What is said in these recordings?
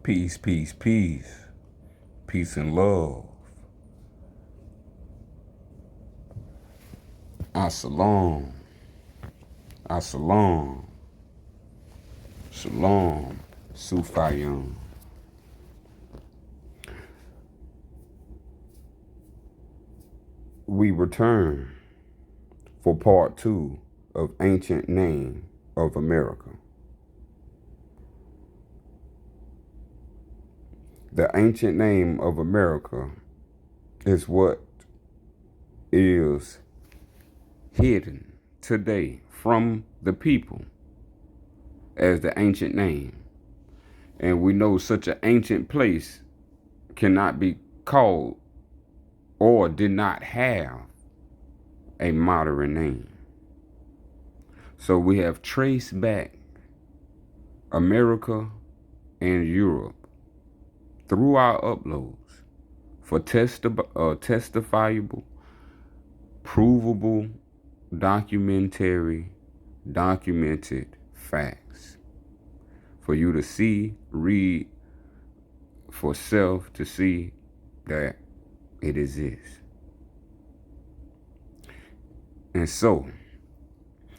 Peace, peace, peace. Peace and love. Assalam. Assalam. Shalom. Sufayam. We return for part 2 of Ancient Name of America. The ancient name of America is what is hidden today from the people as the ancient name. And we know such an ancient place cannot be called or did not have a modern name. So we have traced back America and Europe through our uploads for testifiable, provable, documented facts for you to see, read, for self to see that it exists. And so,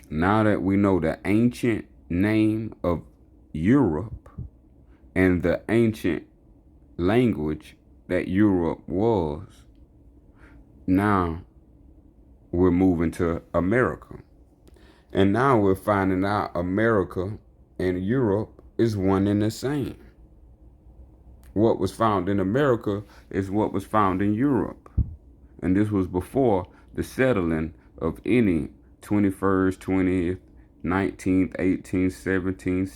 now that we know the ancient name of Europe and the ancient language that Europe was, now we're moving to America. And now we're finding out America and Europe is one and the same. What was found in America is what was found in Europe. And this was before the settling of any 21st, 20th, 19th, 18th, 17th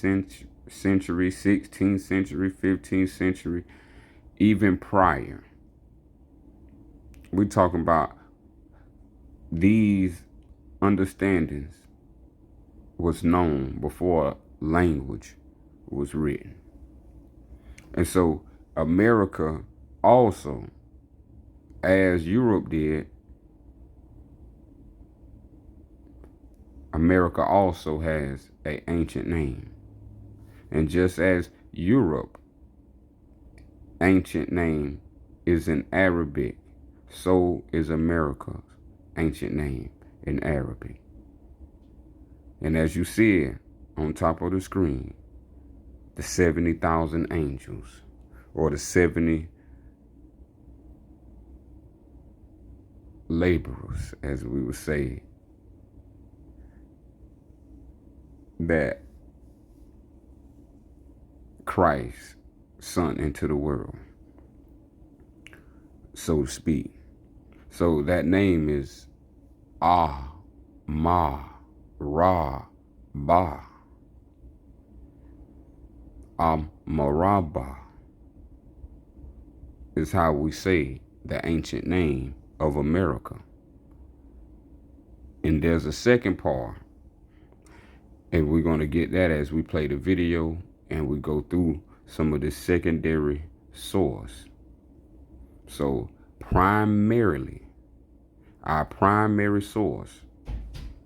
century, 16th century, 15th century, even prior. We're talking about these understandings was known before language was written. And so America also, as Europe did, America also has an ancient name. And just as Europe ancient name is in Arabic, so is America's ancient name in Arabic. And as you see it on top of the screen, the 70,000 angels, or the 70 laborers, as we would say, that Christ sent into the world, so to speak. So that name is Ah, Ma, Ra, Ba, Maraba is how we say the ancient name of America. And there's a second part, and we're going to get that as we play the video and we go through some of the secondary source. So primarily, our primary source,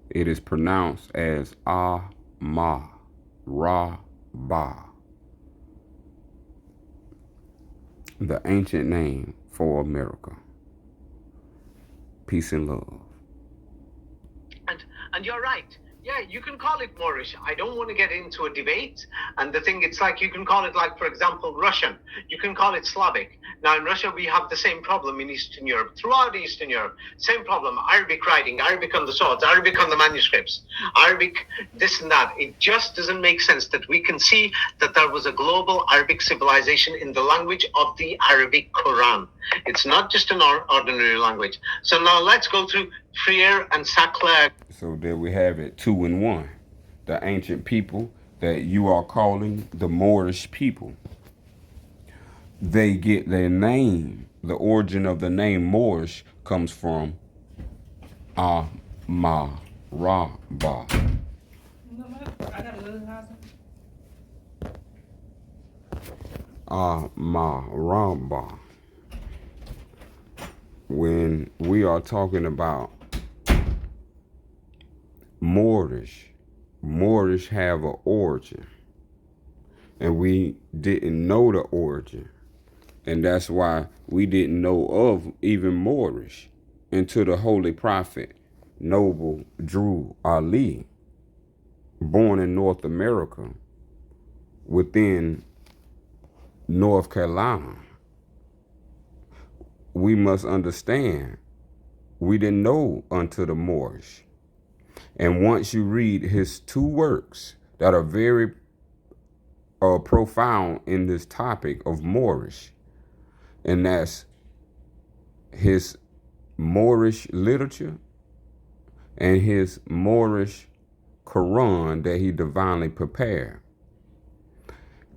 it is pronounced as Ah, Ma, Ra, Ba, the ancient name for America. Peace and love. And you're right. Yeah, you can call it Moorish. I don't want to get into a debate. And the thing, it's like you can call it, like, for example, Russian. You can call it Slavic. Now, in Russia, we have the same problem in Eastern Europe. Throughout Eastern Europe, same problem. Arabic writing, Arabic on the swords, Arabic on the manuscripts, Arabic this and that. It just doesn't make sense that we can see that there was a global Arabic civilization in the language of the Arabic Quran. It's not just an ordinary language. So now let's go through Freire and Sacler. So there we have it, 2 in 1. The ancient people that you are calling the Moorish people. They get their name. The origin of the name Moorish comes from Amaraba. Amaraba. When we are talking about Moorish have an origin. and we didn't know the origin. And that's why we didn't know of even Moorish until the Holy Prophet Noble Drew Ali, born in North America within North Carolina. We must understand we didn't know unto the Moorish. And once you read his two works that are very profound in this topic of Moorish, and that's his Moorish literature and his Moorish Quran that he divinely prepared.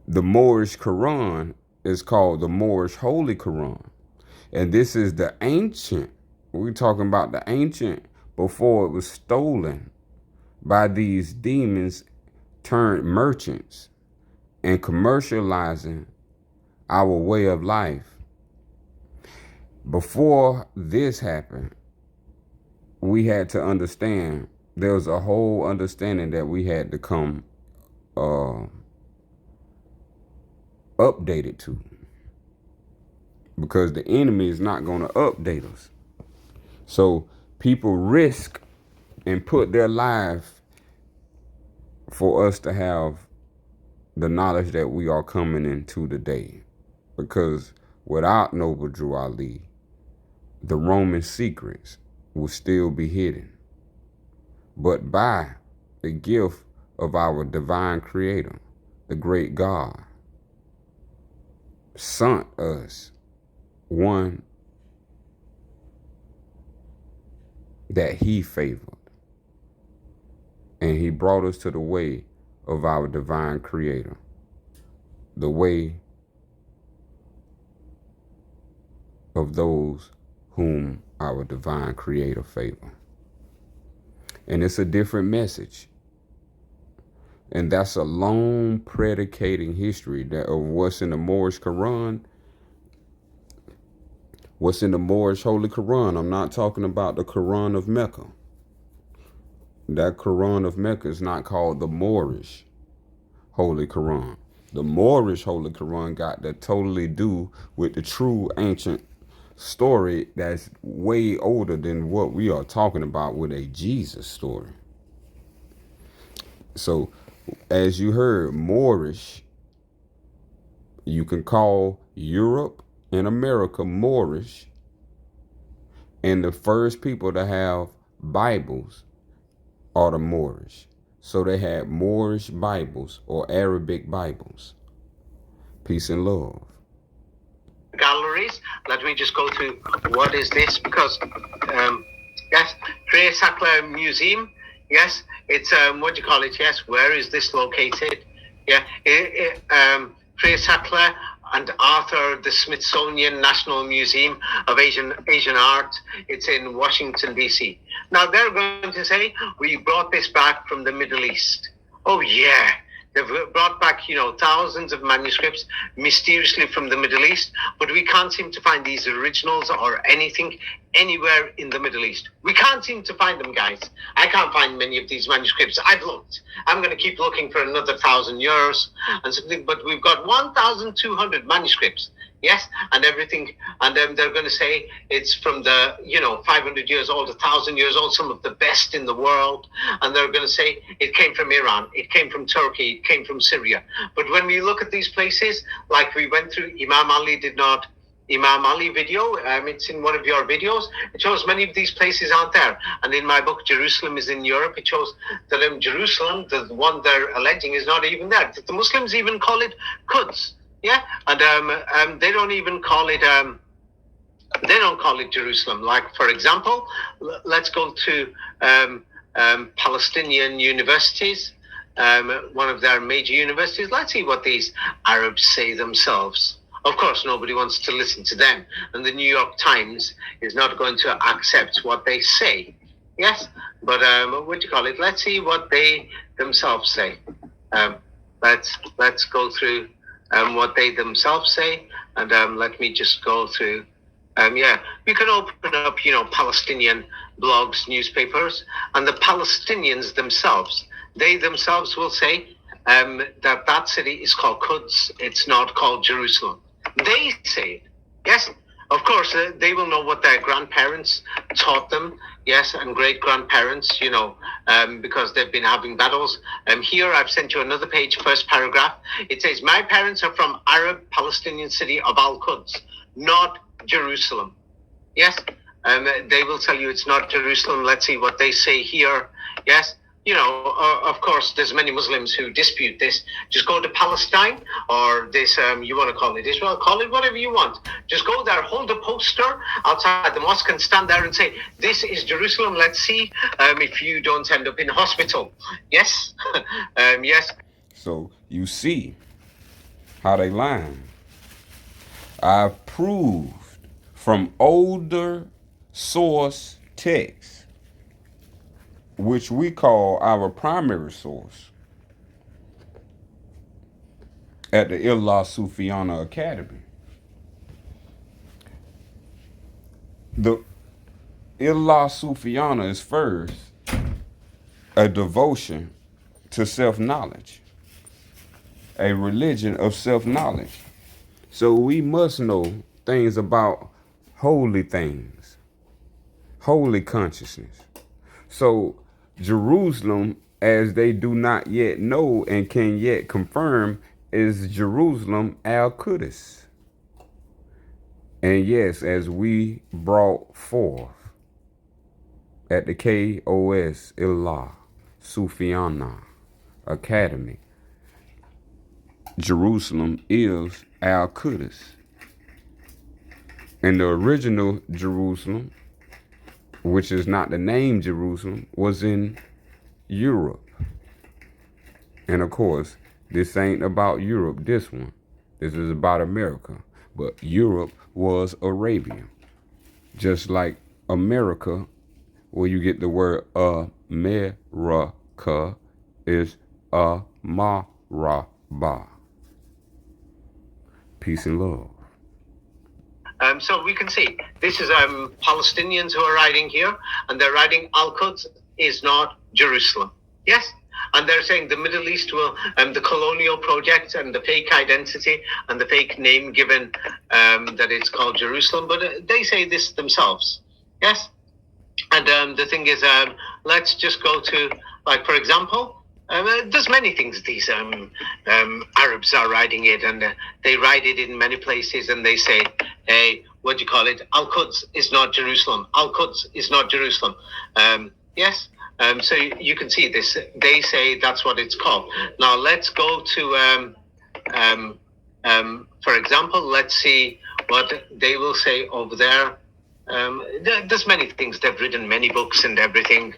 The Moorish Quran is called the Moorish Holy Quran. And this is the ancient, we're talking about the ancient before it was stolen by these demons turned merchants and commercializing our way of life. Before this happened, we had to understand there was a whole understanding that we had to come updated to, because the enemy is not going to update us. So people risk and put their life for us to have the knowledge that we are coming into today. Because without Noble Drew Ali, the Roman secrets will still be hidden. But by the gift of our divine creator, the great God, sent us one that he favored. And he brought us to the way of our divine creator, the way of those whom our divine creator favor. And it's a different message. And that's a long predicating history of what's in the Moorish Quran. What's in the Moorish Holy Quran? I'm not talking about the Quran of Mecca. That Quran of Mecca is not called the Moorish Holy Quran. The Moorish Holy Quran got to totally do with the true ancient story that's way older than what we are talking about with a Jesus story. So, as you heard, Moorish, you can call Europe and America Moorish, and the first people to have Bibles are the Moorish. So they had Moorish Bibles or Arabic Bibles. Peace and love. Galleries. Let me just go to what is this, because yes, Frey Sackler Museum. Yes, it's what do you call it? Yes, where is this located? Yeah, Frey Sackler and Arthur, the Smithsonian National Museum of Asian Art. It's in Washington, D.C. Now they're going to say, we brought this back from the Middle East. Oh yeah, they've brought back, thousands of manuscripts mysteriously from the Middle East, but we can't seem to find these originals or anything anywhere in the Middle East. We can't seem to find them, guys. I can't find many of these manuscripts. I've looked. I'm going to keep looking for another 1,000 years and something, but we've got 1,200 manuscripts. Yes, and everything, and then they're going to say it's from the 500 years old, 1,000 years old, some of the best in the world, and they're going to say it came from Iran, it came from Turkey, it came from Syria. But when we look at these places, like we went through, Imam Ali video, it's in one of your videos. It shows many of these places aren't there. And in my book, Jerusalem is in Europe, it shows that Jerusalem, the one they're alleging, is not even there. The Muslims even call it Quds. Yeah, and they don't even call it. They don't call it Jerusalem. Like, for example, let's go to Palestinian universities, one of their major universities. Let's see what these Arabs say themselves. Of course, nobody wants to listen to them, and the New York Times is not going to accept what they say. Yes, but what do you call it? Let's see what they themselves say. Let's go through. What they themselves say, and let me just go through. You can open up, Palestinian blogs, newspapers, and the Palestinians themselves, they themselves will say that that city is called Quds. It's not called Jerusalem. They say it. Yes, of course, they will know what their grandparents taught them. Yes, and great grandparents, because they've been having battles. Here, I've sent you another page, first paragraph. It says, my parents are from Arab Palestinian city of Al Quds, not Jerusalem. Yes, they will tell you it's not Jerusalem. Let's see what they say here. Yes. Of course, there's many Muslims who dispute this. Just go to Palestine or this, you want to call it Israel, call it whatever you want. Just go there, hold a poster outside the mosque and stand there and say, this is Jerusalem. Let's see if you don't end up in hospital. Yes? Yes. So you see how they lying. I've proved from older source texts, which we call our primary source at the Illah Sufiana Academy. The Illah Sufiana is first a devotion to self-knowledge, a religion of self-knowledge. So we must know things about holy things, holy consciousness. So Jerusalem, as they do not yet know and can yet confirm, is Jerusalem al-Qudus. And yes, as we brought forth at the KOS Illah Sufiana Academy, Jerusalem is al-Qudus. And the original Jerusalem, which is not the name Jerusalem, was in Europe. And of course, this ain't about Europe, this one. This is about America. But Europe was Arabia. Just like America, where you get the word America, is Amaraba. Peace and love. So we can see this is Palestinians who are writing here, and they're writing Al-Quds is not Jerusalem. Yes? And they're saying the Middle East will, the colonial project and the fake identity and the fake name given that it's called Jerusalem, but they say this themselves. Yes? And the thing is, let's just go to, like, for example, there's many things these Arabs are writing it, and they write it in many places, and they say, hey, what do you call it? Al-Quds is not Jerusalem. Al-Quds is not Jerusalem. Yes? So you can see this. They say that's what it's called. Now let's go to, for example, let's see what they will say over there. There's many things. They've written many books and everything,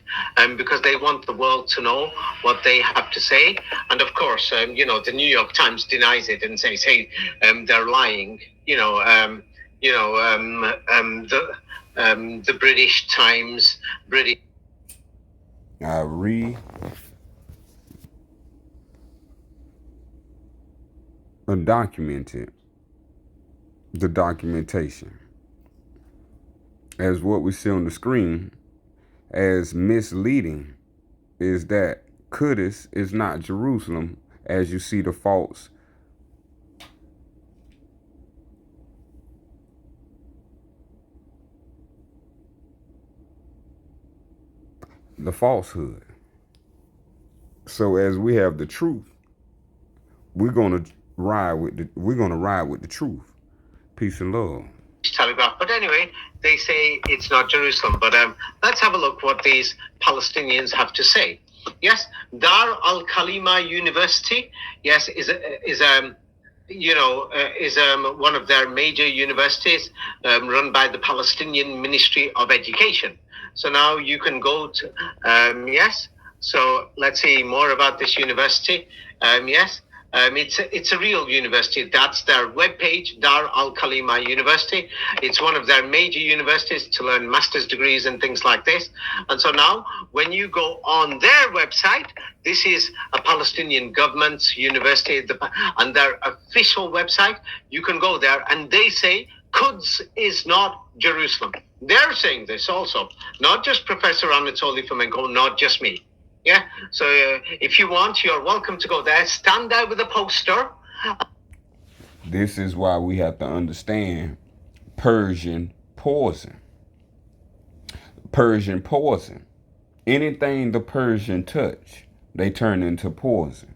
because they want the world to know what they have to say. And of course, the New York Times denies it and says, hey, they're lying. The British Times, I undocumented the documentation as what we see on the screen as misleading is that Qudus is not Jerusalem, as you see the false falsehood. So as we have the truth, we're gonna ride with the truth. Peace and love. Telegraph. But anyway, they say it's not Jerusalem. But let's have a look what these Palestinians have to say. Yes, Dar al Kalima University. Yes, is one of their major universities run by the Palestinian Ministry of Education. So now you can go to yes. So let's see more about this university. Yes. It's a real university. That's their webpage, Dar al Kalima University. It's one of their major universities to learn master's degrees and things like this. And so now, when you go on their website, this is a Palestinian government's university, and their official website. You can go there, and they say Quds is not Jerusalem. They're saying this also, not just Professor Anatoly Fomenko, not just me. Yeah. So if you want, you're welcome to go there. Stand there with a poster. This is why we have to understand Persian poison. Persian poison. Anything the Persian touch, they turn into poison.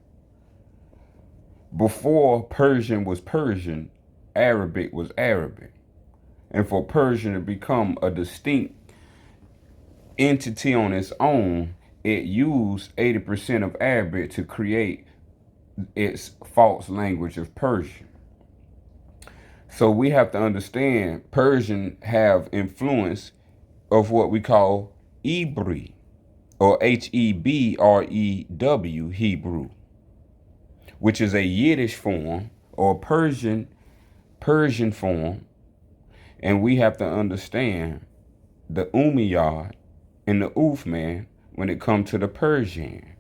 Before Persian was Persian, Arabic was Arabic. And for Persian to become a distinct entity on its own, it used 80% of Arabic to create its false language of Persian. So we have to understand Persian have influence of what we call Hebrew or Hebrew, Hebrew, which is a Yiddish form or Persian form, and we have to understand the Umayyad and the Uthman when it comes to the Persian.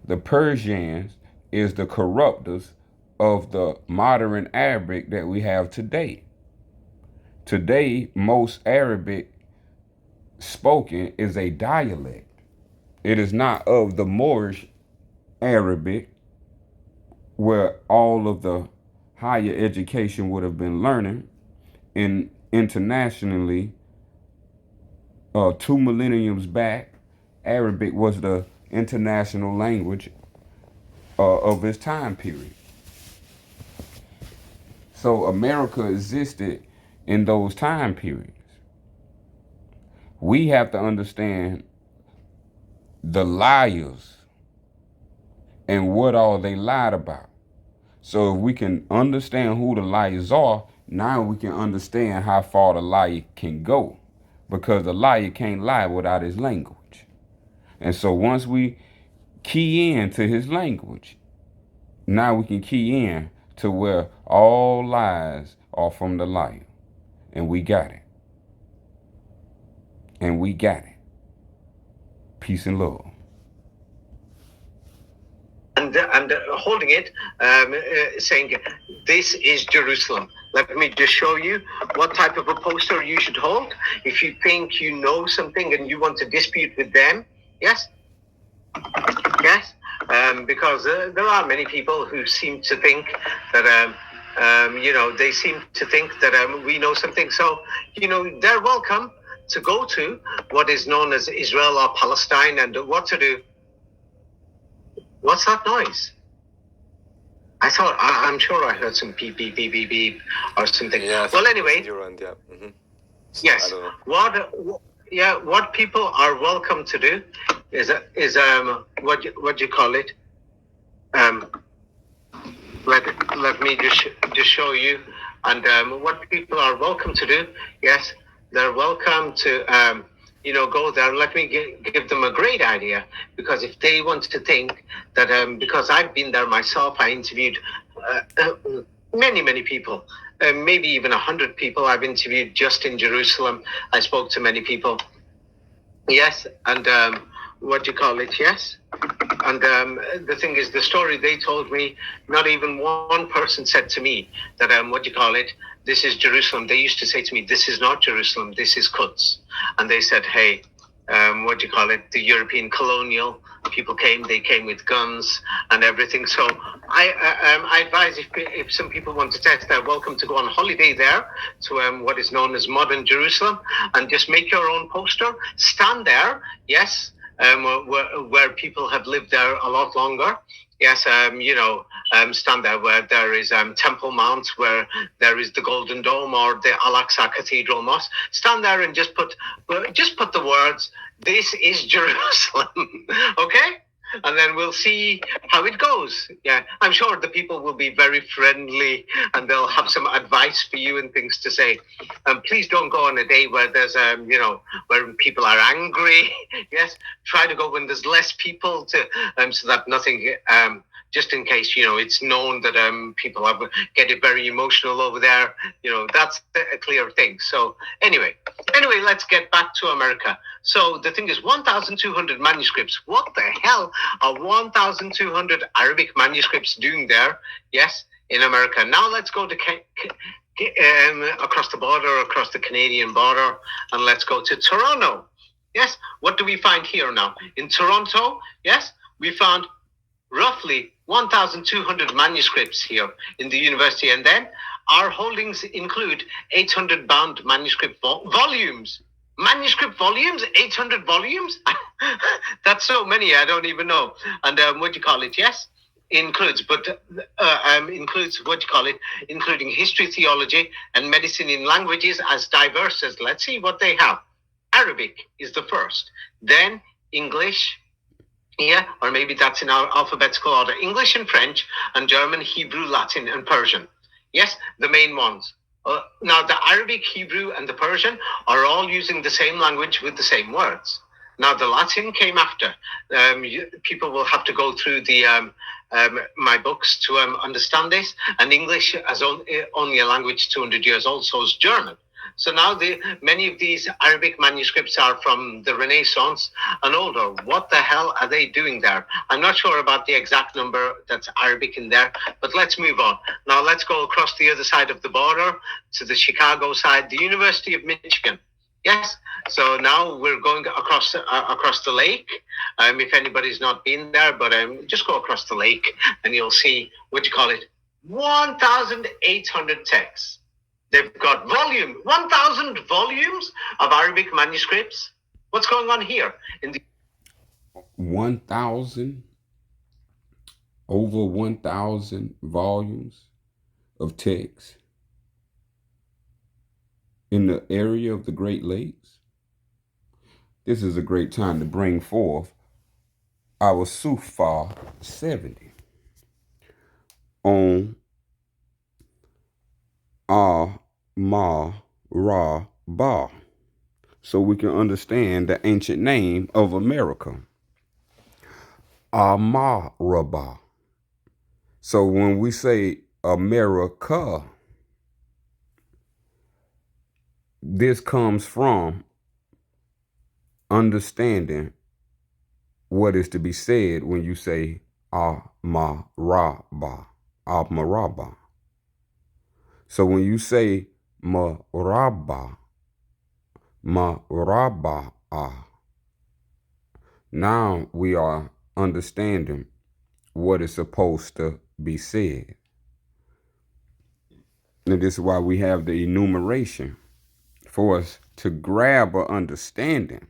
The Persians is the corruptors of the modern Arabic that we have today. Today, most Arabic spoken is a dialect. It is not of the Moorish Arabic, where all of the higher education would have been learning. And internationally, 2 millenniums back, Arabic was the international language of its time period. So America existed in those time periods. We have to understand the liars and what all they lied about. So if we can understand who the liars are, now we can understand how far the liar can go. Because the liar can't lie without his language. And so once we key in to his language, now we can key in to where all lies are from the liar. And we got it. And we got it. Peace and love. And holding it, saying, "This is Jerusalem." Let me just show you what type of a poster you should hold. If you think you know something and you want to dispute with them, yes, yes, because there are many people who seem to think that. They seem to think that we know something. So, they're welcome to go to what is known as Israel or Palestine and what to do. What's that noise? I'm sure I heard some beep, beep, beep, beep, beep, or something. Yeah. Well, anyway. Yeah. Mm-hmm. Yes. What people are welcome to do is what you call it? Let me just show you. And what people are welcome to do, yes, they're welcome to go there. Let me give them a great idea, because if they want to think that because I've been there myself, I interviewed many people, maybe even 100 people I've interviewed just in Jerusalem. I spoke to many people. Yes, and yes. And the thing is, the story they told me, not even one person said to me that, this is Jerusalem. They used to say to me, this is not Jerusalem, this is Quds. And they said, hey, the European colonial people came, they came with guns and everything. So I advise if some people want to test, they're welcome to go on holiday there to what is known as modern Jerusalem and just make your own poster, stand there, yes, where people have lived there a lot longer. Yes, stand there where there is Temple Mount, where there is the Golden Dome or the Al-Aqsa Cathedral Mosque. Stand there and just put the words, "This is Jerusalem," okay? And then we'll see how it goes. Yeah, I'm sure the people will be very friendly and they'll have some advice for you and things to say. Please don't go on a day where there's, where people are angry. Yes, try to go when there's less people so that nothing, just in case, it's known that people get it very emotional over there. That's a clear thing. So anyway, let's get back to America. So the thing is, 1,200 manuscripts. What the hell are 1,200 Arabic manuscripts doing there? Yes, in America. Now let's go to across the border, across the Canadian border, and let's go to Toronto. Yes, what do we find here now? In Toronto, yes, we found roughly 1,200 manuscripts here in the university, and then our holdings include 800 bound manuscript volumes. Manuscript volumes, 800 volumes. That's so many. I don't even know. And what do you call it? Yes, includes, but includes what do you call it? Including history, theology, and medicine in languages as diverse as. Let's see what they have. Arabic is the first, then English, yeah, or maybe that's in our alphabetical order. English and French and German, Hebrew, Latin, and Persian. Yes, the main ones. Now, the Arabic, Hebrew, and the Persian are all using the same language with the same words. Now, the Latin came after. People will have to go through my books to understand this. And English, as only a language 200 years old, so is German. So now many of these Arabic manuscripts are from the Renaissance and older. What the hell are they doing there? I'm not sure about the exact number that's Arabic in there, but let's move on. Now let's go across the other side of the border to the Chicago side, the University of Michigan. Yes. So now we're going across the lake. If anybody's not been there, but just go across the lake and you'll see, what do you call it? 1,800 texts. They've got 1,000 volumes of Arabic manuscripts. What's going on here? 1,000, over 1,000 volumes of text in the area of the Great Lakes. This is a great time to bring forth our Sufar 70 on Al-Ma-Ra-Ba, so we can understand the ancient name of America, Al-Ma-Ra-Ba. So when we say America, this comes from understanding what is to be said when you say Al-Ma-Ra-Ba, Al-Ma-Ra-Ba. So when you say Maraba, Maraba, now we are understanding what is supposed to be said. And this is why we have the enumeration, for us to grab an understanding.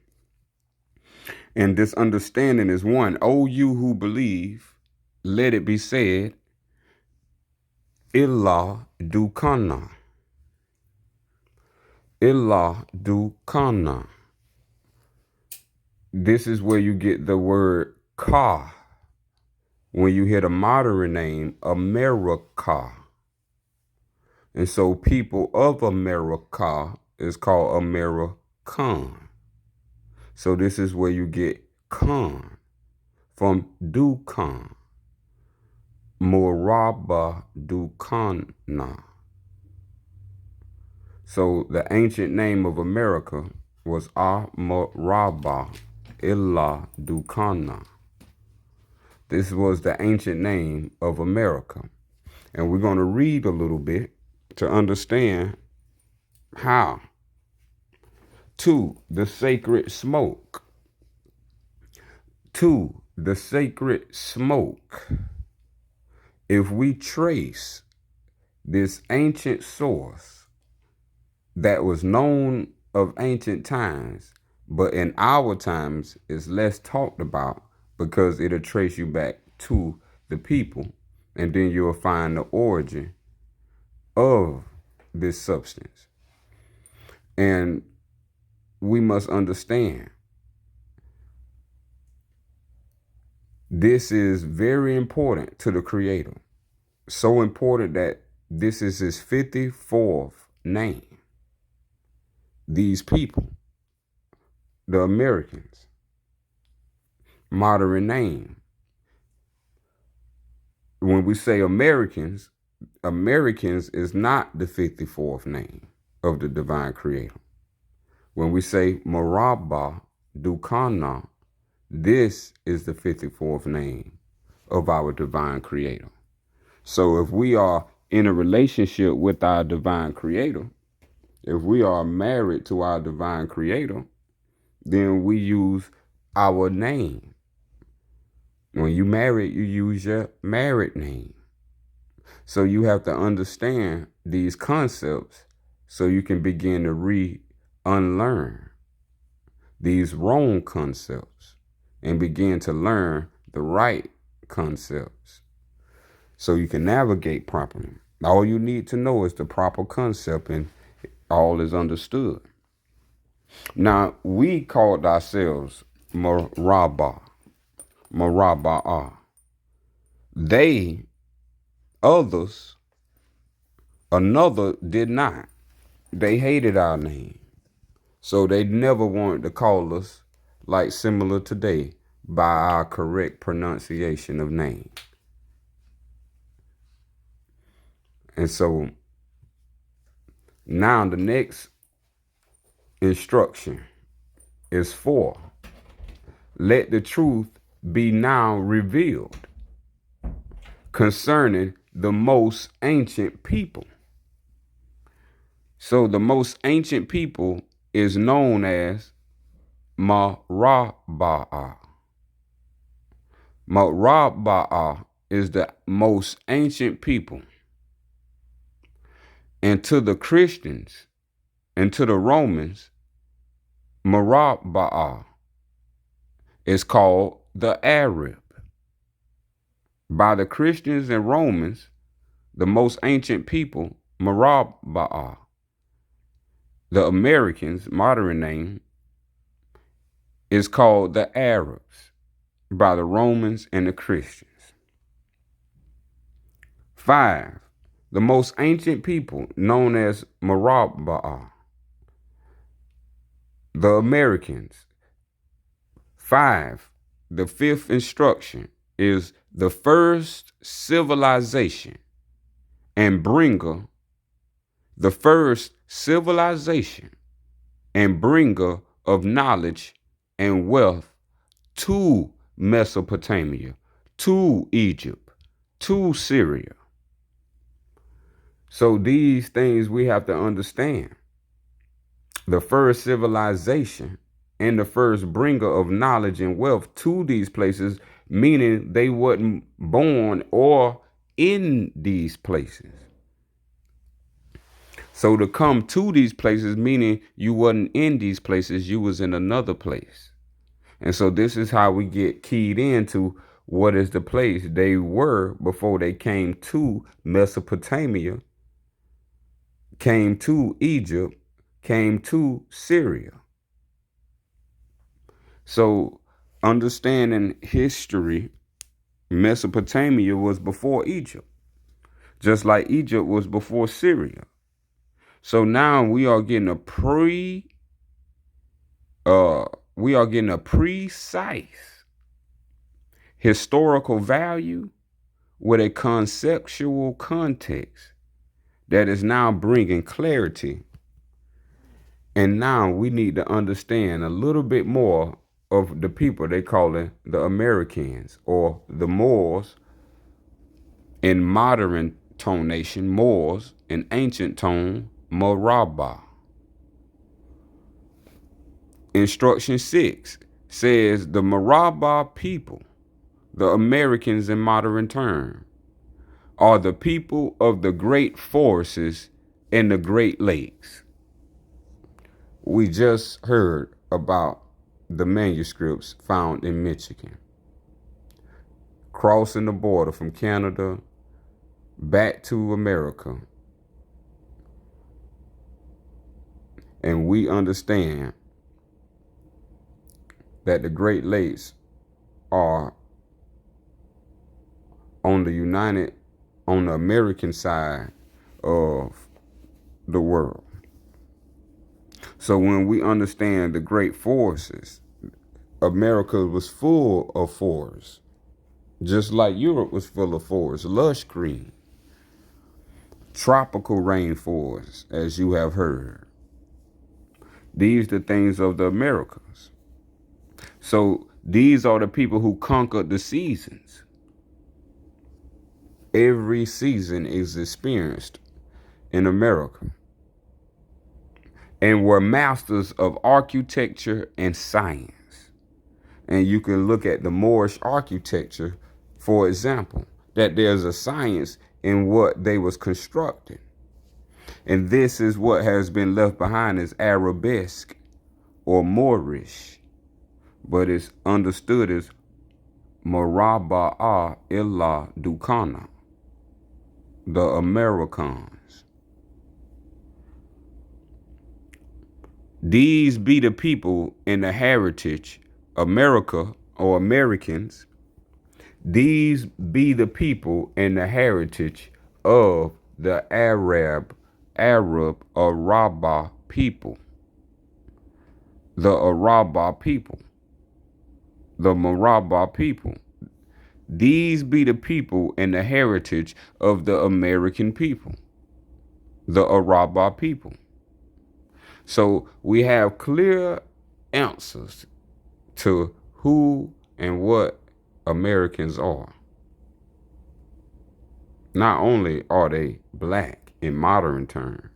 And this understanding is one, O you who believe, let it be said, Illa Dukana. Illa Dukana. This is where you get the word ka. When you hear the modern name, America. And so people of America is called American. So this is where you get Khan from Dukan. Moraba Dukana. So the ancient name of America was Amaraba Illa Dukana. This was the ancient name of America. And we're going to read a little bit to understand how. To the sacred smoke. To the sacred smoke. If we trace this ancient source that was known of ancient times, but in our times is less talked about because it'll trace you back to the people, and then you'll find the origin of this substance. And we must understand this is very important to the Creator. So important that this is his 54th name. These people, the Americans, modern name. When we say Americans, Americans is not the 54th name of the divine Creator. When we say Maraba Dukana, this is the 54th name of our divine Creator. So if we are in a relationship with our divine Creator, if we are married to our divine Creator, then we use our name. When you married, you use your married name. So you have to understand these concepts so you can begin to unlearn these wrong concepts and begin to learn the right concepts so you can navigate properly. All you need to know is the proper concept and all is understood. Now, we called ourselves Marabah. They, others, another did not. They hated our name. So they never wanted to call us, like similar today, by our correct pronunciation of name. And so now the next instruction is 4. Let the truth be now revealed concerning the most ancient people. So the most ancient people is known as Marabah. Marabah is the most ancient people. And to the Christians and to the Romans, Marabah is called the Arab. By the Christians and Romans, the most ancient people, Marabah. The Americans, modern name, is called the Arabs by the Romans and the Christians. 5. The most ancient people known as Marabah, the Americans. 5. The 5th instruction is the first civilization and bringer, the first civilization and bringer of knowledge and wealth to Mesopotamia, to Egypt, to Syria. So these things we have to understand. The first civilization and the first bringer of knowledge and wealth to these places, meaning they wasn't born or in these places. So to come to these places, meaning you wasn't in these places, you was in another place. And so this is how we get keyed into what is the place they were before they came to Mesopotamia, came to Egypt, came to Syria. So understanding history, Mesopotamia was before Egypt, just like Egypt was before Syria. So now we are getting a precise historical value with a conceptual context that is now bringing clarity. And now we need to understand a little bit more of the people they call it the Americans or the Moors in modern tonation, Moors in ancient tone, Marabah. Instruction 6 says the Marabah people, the Americans in modern term, are the people of the great forests and the Great Lakes. We just heard about the manuscripts found in Michigan, crossing the border from Canada back to America. And we understand that the Great Lakes are on the American side of the world. So when we understand the great forests, America was full of forests, just like Europe was full of forests, lush green, tropical rainforests, as you have heard. These are the things of the Americas. So these are the people who conquered the seasons. Every season is experienced in America. and were masters of architecture and science. And you can look at the Moorish architecture, for example, that there's a science in what they was constructing. And this is what has been left behind as Arabesque or Moorish, but it's understood as Maraba'a illa Dukana, the Americans. These be the people in the heritage, America or Americans. These be the people in the heritage of the Arab Araba people. The Araba people. The Maraba people. These be the people in the heritage of the American people. The Araba people. So we have clear answers to who and what Americans are. Not only are they black in modern terms,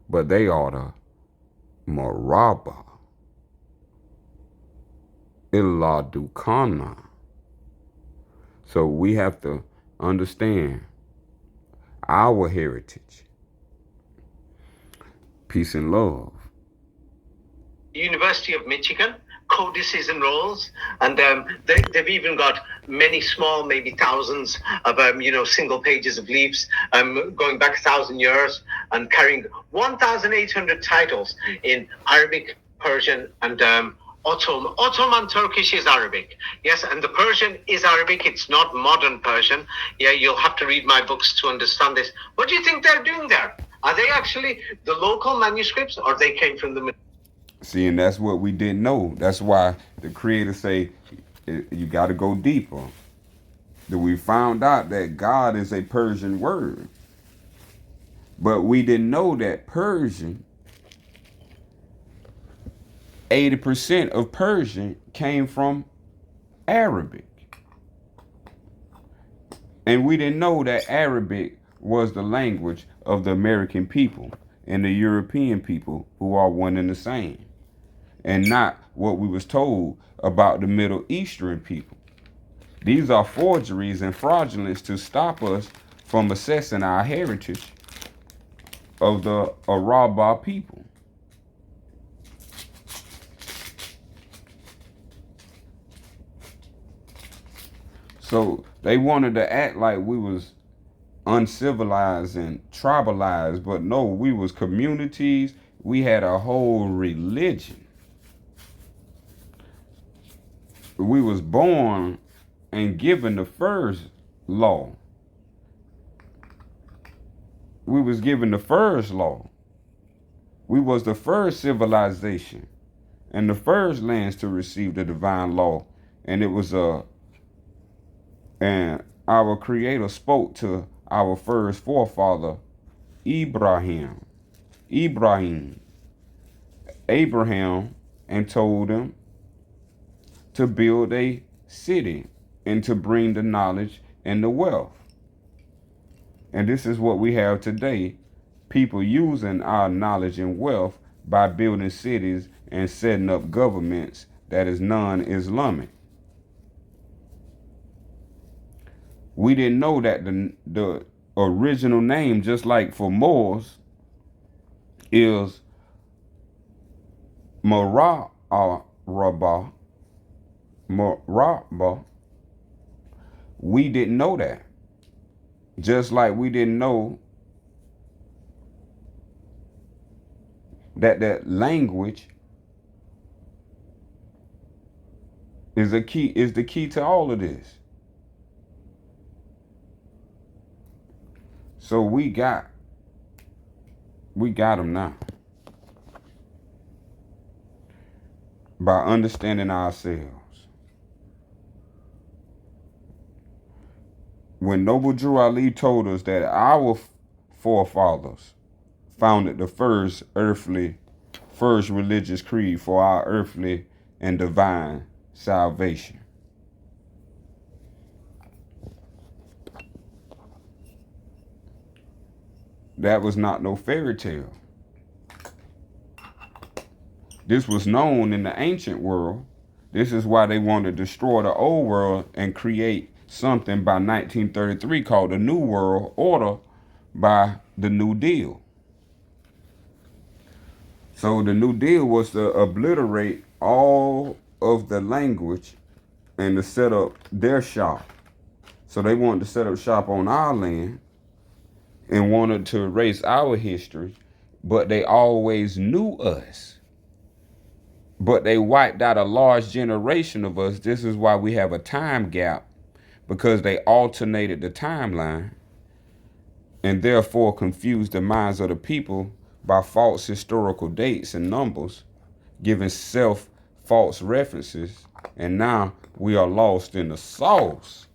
but they are the Maraba illa Dukana. So we have to understand our heritage. Peace and love. University of Michigan, codices and rolls, and they've even got many small, maybe thousands of single pages of leaves going back 1,000 years and carrying 1,800 titles in Arabic, Persian, and Ottoman Turkish is Arabic. Yes, and the Persian is Arabic. It's not modern Persian. Yeah, you'll have to read my books to understand this. What do you think they're doing there? Are they actually the local manuscripts, or they came from the... See, and that's what we didn't know. That's why the creator say you got to go deeper. That we found out that God is a Persian word, but we didn't know that Persian, 80% of Persian came from Arabic, and we didn't know that Arabic was the language of the American people and the European people, who are one and the same, and not what we was told about the Middle Eastern people. These are forgeries and fraudulence to stop us from assessing our heritage of the Araba people. So they wanted to act like we was uncivilized and tribalized, but no, we was communities. We had a whole religion. We was born and given the first law. We was given the first law. We was the first civilization and the first lands to receive the divine law. And it was and our creator spoke to our first forefather, Abraham, and told him to build a city and to bring the knowledge and the wealth. And this is what we have today. People using our knowledge and wealth by building cities and setting up governments that is non-Islamic. We didn't know that the original name, just like for Moors, is Maraba. We didn't know that. Just like we didn't know that that language is the key to all of this. So we got them now by understanding ourselves. When Noble Drew Ali told us that our forefathers founded the first religious creed for our earthly and divine salvation. That was not no fairy tale. This was known in the ancient world. This is why they want to destroy the old world and create something by 1933 called the New World Order by the New Deal. So the New Deal was to obliterate all of the language and to set up their shop. So they wanted to set up shop on our land and wanted to erase our history, but they always knew us. But they wiped out a large generation of us. This is why we have a time gap, because they alternated the timeline and therefore confused the minds of the people by false historical dates and numbers, giving self false references. And now we are lost in the sauce,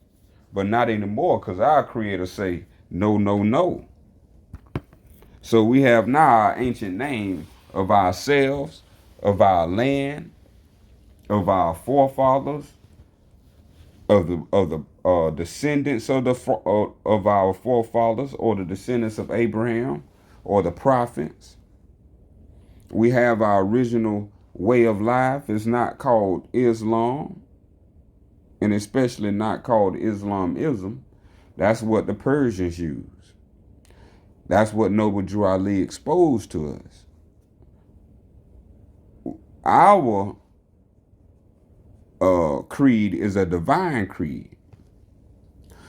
but not anymore, because our creator say no, no, no. So we have now our ancient name of ourselves, of our land, of our forefathers, of the descendants of of our forefathers, or the descendants of Abraham, or the prophets. We have our original way of life. It's not called Islam, and especially not called Islamism. That's what the Persians use. That's what Noble Drew Ali exposed to us. Our creed is a divine creed.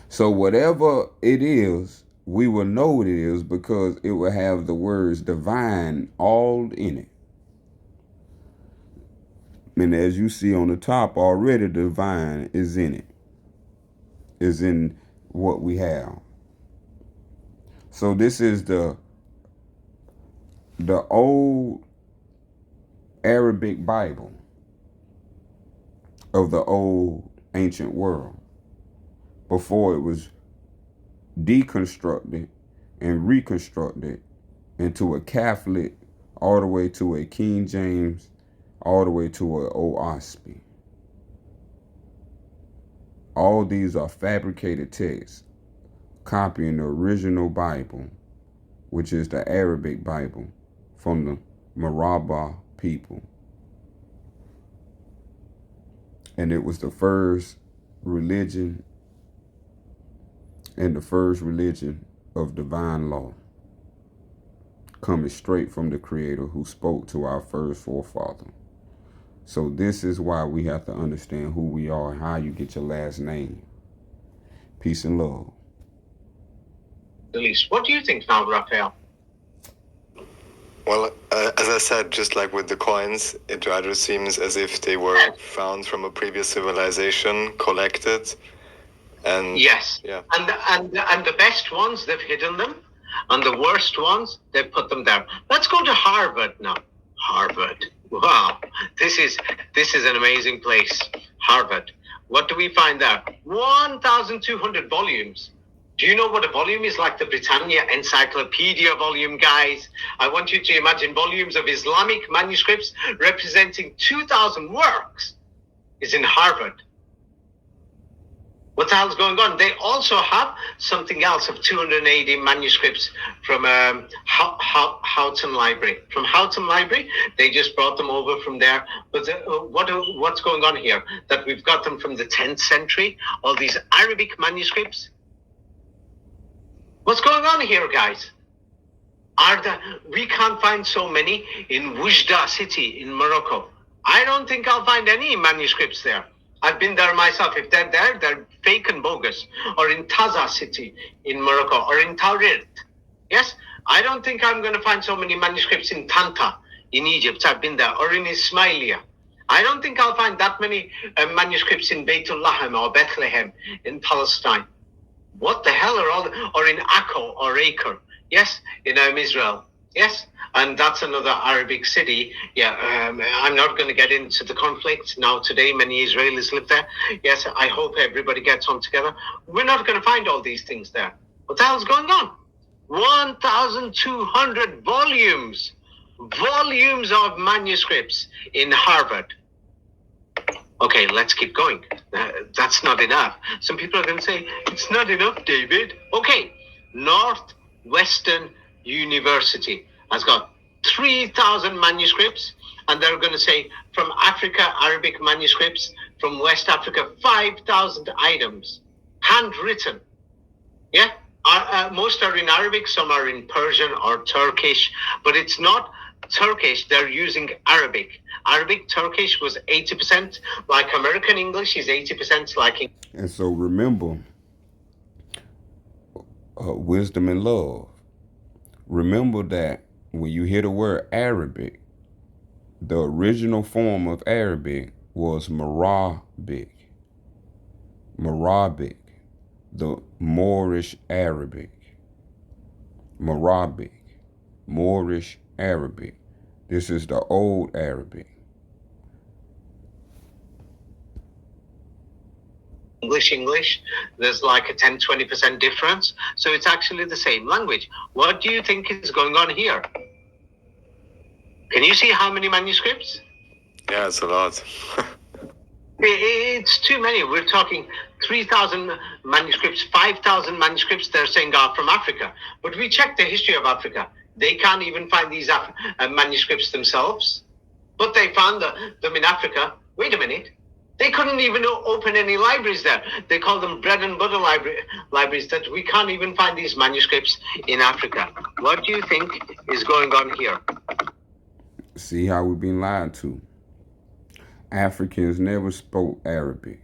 So whatever it is, we will know what it is because it will have the words divine all in it. And as you see on the top already, divine is in it. Is in what we have. So this is the old Arabic Bible of the old ancient world before it was deconstructed and reconstructed into a Catholic, all the way to a King James, all the way to a OSPI. All these are fabricated texts copying the original Bible, which is the Arabic Bible from the Maraba people. And it was the first religion and the first religion of divine law, coming straight from the Creator who spoke to our first forefather. So this is why we have to understand who we are and how you get your last name. Peace and love. Elise, what do you think now, Raphael? Well, as I said, just like with the coins, it rather seems as if they were found from a previous civilization, collected, and yes, yeah. And the best ones, they've hidden them, and the worst ones, they've put them there. Let's go to Harvard now. Harvard. Wow, this is an amazing place. Harvard. What do we find there? 1,200 volumes. Do you know what a volume is? Like the Britannia Encyclopedia volume, guys. I want you to imagine volumes of Islamic manuscripts representing 2,000 works is in Harvard. What the hell's going on? They also have something else of 280 manuscripts from Houghton Library. From Houghton Library, they just brought them over from there. But what's going on here? That we've got them from the 10th century, all these Arabic manuscripts. What's going on here, guys? We can't find so many in Oujda city in Morocco. I don't think I'll find any manuscripts there. I've been there myself. If they're there, they're fake and bogus. Or in Taza city in Morocco, or in Taurit. Yes, I don't think I'm going to find so many manuscripts in Tanta in Egypt. I've been there. Or in Ismailia. I don't think I'll find that many manuscripts in Beitul Laham or Bethlehem in Palestine. What the hell are all, or in Akko or Acre, yes, in Israel, yes, and that's another Arabic city. Yeah, I'm not going to get into the conflict now today. Many Israelis live there. Yes, I hope everybody gets on together. We're not going to find all these things there. What the hell's going on? 1,200 volumes of manuscripts in Harvard. Okay, let's keep going. That's not enough. Some people are going to say, it's not enough, David. Okay, Northwestern University has got 3,000 manuscripts, and they're going to say from Africa, Arabic manuscripts, from West Africa, 5,000 items, handwritten. Yeah, most are in Arabic, some are in Persian or Turkish, but it's not Turkish. They're using Arabic. Arabic, Turkish was 80%, like American English is 80% like. And so remember, wisdom and love. Remember that when you hear the word Arabic, the original form of Arabic was Marabic. Marabic, the Moorish Arabic. Marabic, Moorish Arabic. This is the old Arabic. English, there's like a 10-20% difference. So it's actually the same language. What do you think is going on here? Can you see how many manuscripts? Yeah, it's a lot. It's too many. We're talking 3,000 manuscripts, 5,000 manuscripts they're saying are from Africa. But we checked the history of Africa. They can't even find these manuscripts themselves. But they found them in Africa. Wait a minute. They couldn't even open any libraries there. They call them bread and butter libraries that we can't even find these manuscripts in Africa. What do you think is going on here? See how we've been lied to. Africans never spoke Arabic.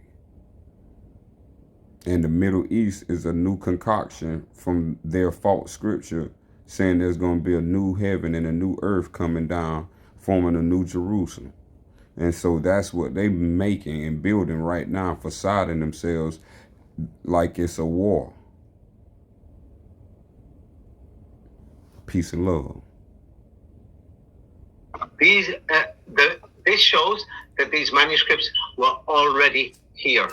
And the Middle East is a new concoction from their false scripture saying there's going to be a new heaven and a new earth coming down, forming a new Jerusalem. And so that's what they're making and building right now, facading themselves like it's a war. Peace and love. This shows that these manuscripts were already here.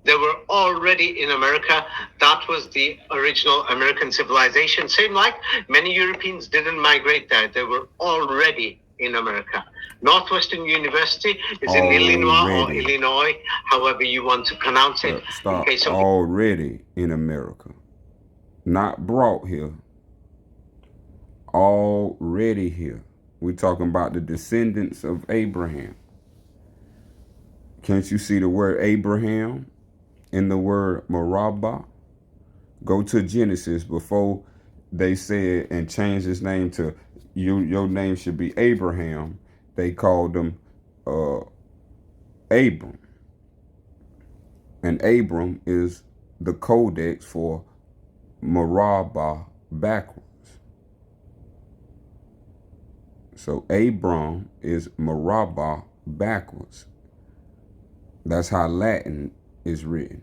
They were already in America. That was the original American civilization. Same like many Europeans didn't migrate there. They were already in America. Northwestern University is in Illinois, however you want to pronounce it. Stop. Already in America. Not brought here. Already here. We're talking about the descendants of Abraham. Can't you see the word Abraham in the word Merabah? Go to Genesis before they said and changed his name to your name should be Abraham. They called him Abram. And Abram is the codex for Merabah backwards. So Abram is Merabah backwards. That's how Latin is written.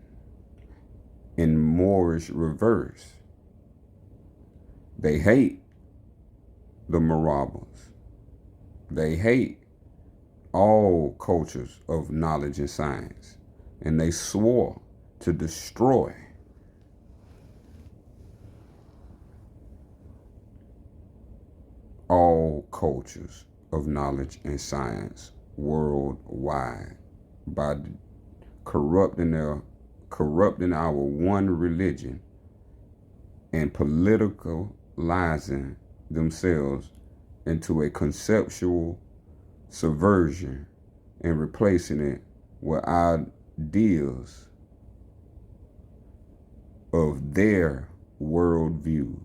In Moorish reverse. They hate the Merabahs. They hate all cultures of knowledge and science. And they swore to destroy all cultures of knowledge and science worldwide by corrupting our one religion and politicalizing themselves into a conceptual subversion and replacing it with ideas of their worldviews.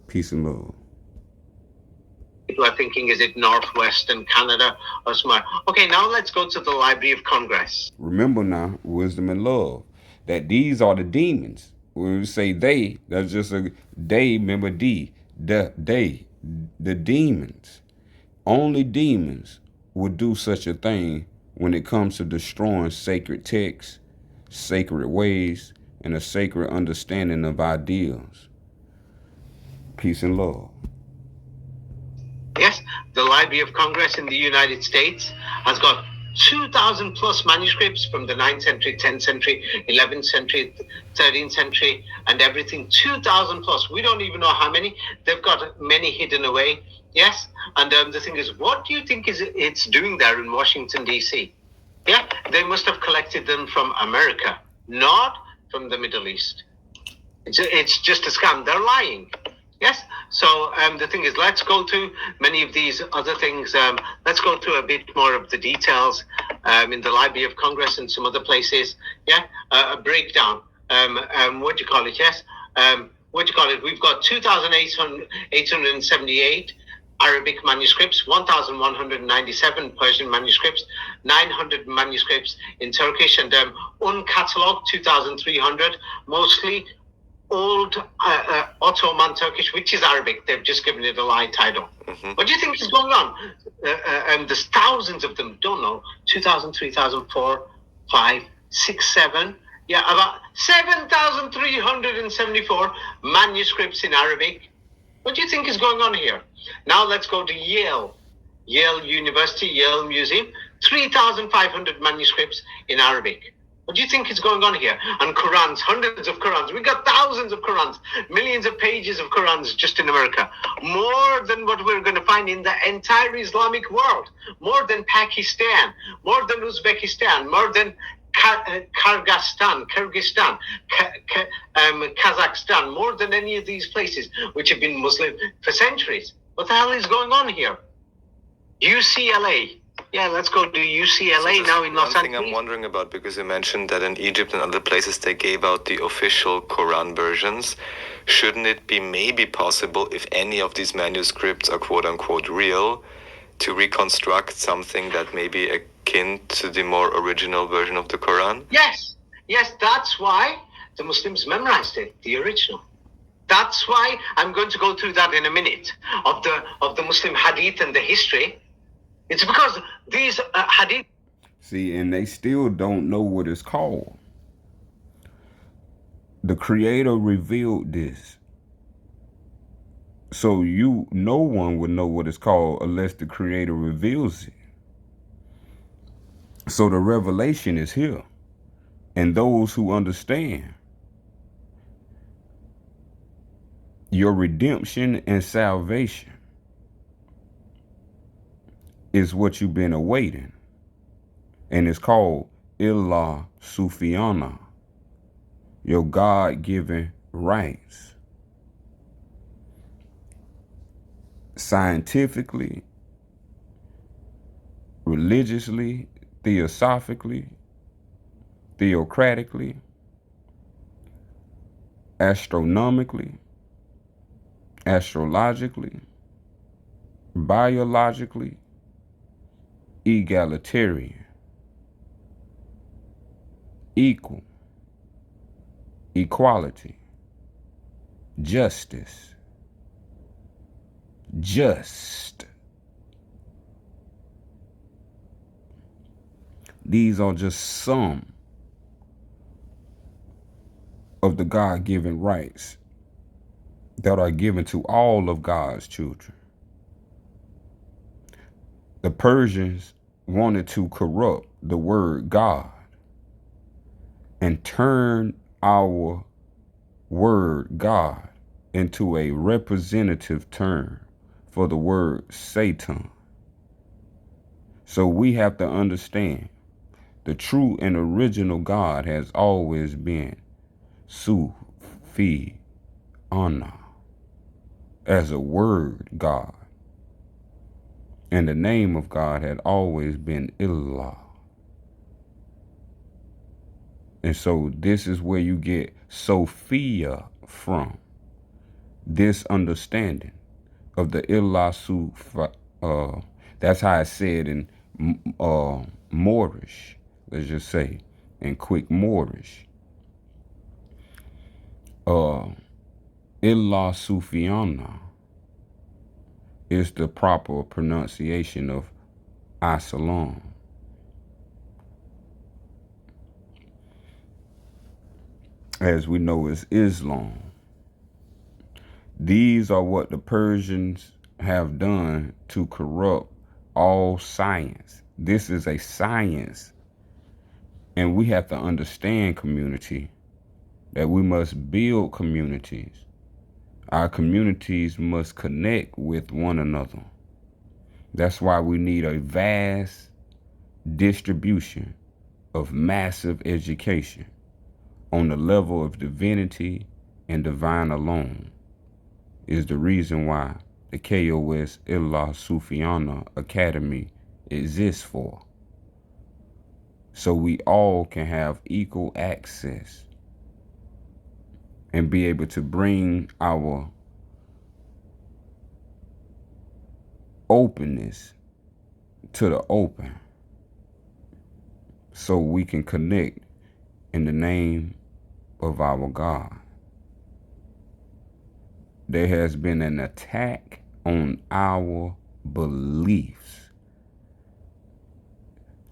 Peace and love. People are thinking, is it Northwestern Canada or somewhere? Okay, now let's go to the Library of Congress. Remember now, wisdom and love, that these are the demons. When we say they, that's just a they, remember D, the demons. Only demons would do such a thing when it comes to destroying sacred texts, sacred ways, and a sacred understanding of ideals. Peace and love. Yes, the Library of Congress in the United States has got 2,000 plus manuscripts from the 9th century, 10th century, 11th century, 13th century, and everything. 2,000 plus. We don't even know how many. They've got many hidden away. Yes, and the thing is, what do you think it's doing there in Washington, D.C.? Yeah, they must have collected them from America, not from the Middle East. It's just a scam. They're lying. Yes. So the thing is, let's go to many of these other things. Let's go through a bit more of the details in the Library of Congress and some other places. Yeah, a breakdown. What do you call it? Yes. What do you call it? We've got 2,878 Arabic manuscripts, 1,197 Persian manuscripts, 900 manuscripts in Turkish, and uncatalogued 2,300, mostly old Ottoman Turkish, which is Arabic. They've just given it a lie title. Mm-hmm. What do you think is going on? There's thousands of them. Don't know. 2,000, 3,000, 4, 5, 6, 7. Yeah, about 7,374 manuscripts in Arabic. What do you think is going on here? Now let's go to Yale University, Yale Museum. 3,500 manuscripts in Arabic. What do you think is going on here? And Qurans, hundreds of Qurans. We got thousands of Qurans, millions of pages of Qurans just in America. More than what we're going to find in the entire Islamic world. More than Pakistan, more than Uzbekistan, more than Kyrgyzstan, Kazakhstan, more than any of these places which have been Muslim for centuries. What the hell is going on here? UCLA. Yeah, let's go to UCLA now in Los Angeles. One thing I'm wondering about, because you mentioned that in Egypt and other places they gave out the official Quran versions. Shouldn't it be maybe possible, if any of these manuscripts are quote-unquote real, to reconstruct something that may be akin to the more original version of the Quran? Yes, that's why the Muslims memorized it, the original. That's why I'm going to go through that in a minute of the Muslim hadith and the history. It's because these hadith. See, and they still don't know what it's called. The Creator revealed this. So no one would know what it's called unless the Creator reveals it. So the revelation is here. And those who understand your redemption and salvation is what you've been awaiting. And it's called Illa Sufiana, your God-given rights. Scientifically, religiously, theosophically, theocratically, astronomically, astrologically, biologically, egalitarian, equal, equality, justice, just. These are just some of the God-given rights that are given to all of God's children. The Persians wanted to corrupt the word God and turn our word God into a representative term for the word Satan. So we have to understand the true and original God has always been Sufi Ana, as a word God. And the name of God had always been Illah. And so this is where you get Sophia from. This understanding of the Illah Sufa. That's how it's said in Moorish. Let's just say in quick Moorish. Illah Sufiana is the proper pronunciation of As-Salam. As we know, is Islam. These are what the Persians have done to corrupt all science. This is a science. And we have to understand, community, that we must build communities. Our communities must connect with one another. That's why we need a vast distribution of massive education on the level of divinity and divine alone. is the reason why the KOS Illah Sufiana Academy exists for. So we all can have equal access and be able to bring our openness to the open, so we can connect in the name of our God. There has been an attack on our beliefs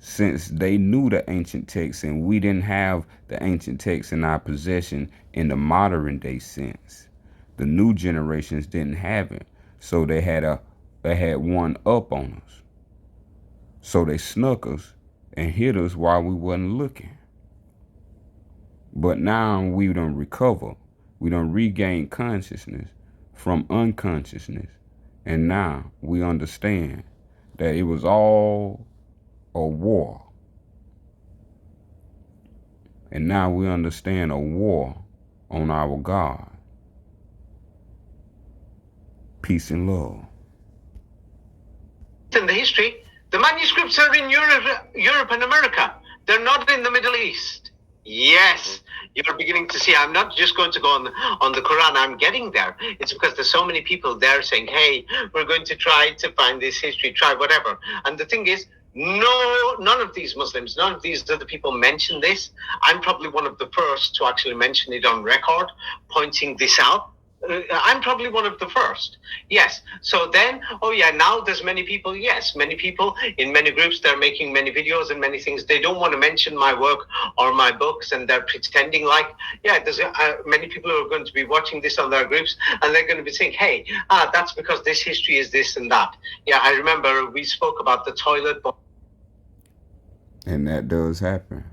since they knew the ancient texts, and we didn't have the ancient texts in our possession in the modern day sense. The new generations didn't have it, so they had one up on us. So they snuck us and hit us while we wasn't looking. But now we done recover. We done regain consciousness from unconsciousness. And now we understand that it was all a war. And now we understand a war on our God. Peace and love. In the history, the manuscripts are in Europe and America. They're not in the Middle East. Yes, you're beginning to see. I'm not just going to go on the Quran. I'm getting there. It's because there's so many people there saying, hey, we're going to try to find this history, try whatever. And the thing is, no, none of these Muslims, none of these other people mention this. I'm probably one of the first to actually mention it on record, pointing this out. I'm probably one of the first. Yes. So then, oh yeah, now there's many people. Yes, many people in many groups, they're making many videos and many things. They don't want to mention my work or my books, and they're pretending like, yeah, there's many people who are going to be watching this on their groups, and they're going to be saying, hey, that's because this history is this and that. Yeah, I remember we spoke about the toilet bowl. And that does happen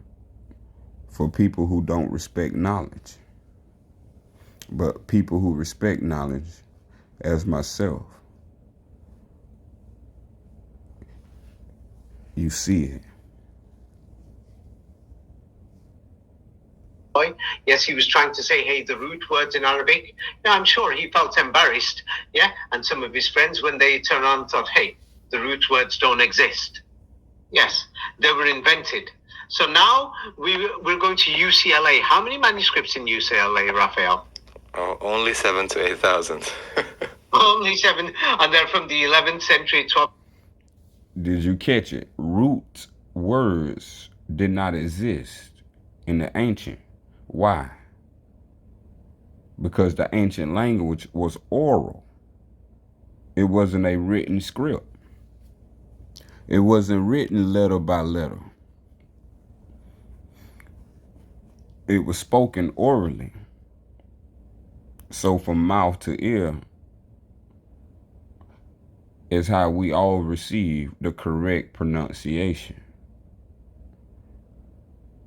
for people who don't respect knowledge. But people who respect knowledge, as myself, you see it. Yes, he was trying to say, hey, the root words in Arabic. Yeah, I'm sure he felt embarrassed. Yeah, and some of his friends, when they turned on, thought, hey, the root words don't exist. Yes, they were invented. So now we're going to UCLA. How many manuscripts in UCLA, Raphael? Oh, only 7,000 to 8,000. Only 7, and they're from the 11th century, 12th. Did you catch it? Root words did not exist in the ancient. Why? Because the ancient language was oral. It wasn't a written script. It wasn't written letter by letter. It was spoken orally. So from mouth to ear is how we all receive the correct pronunciation.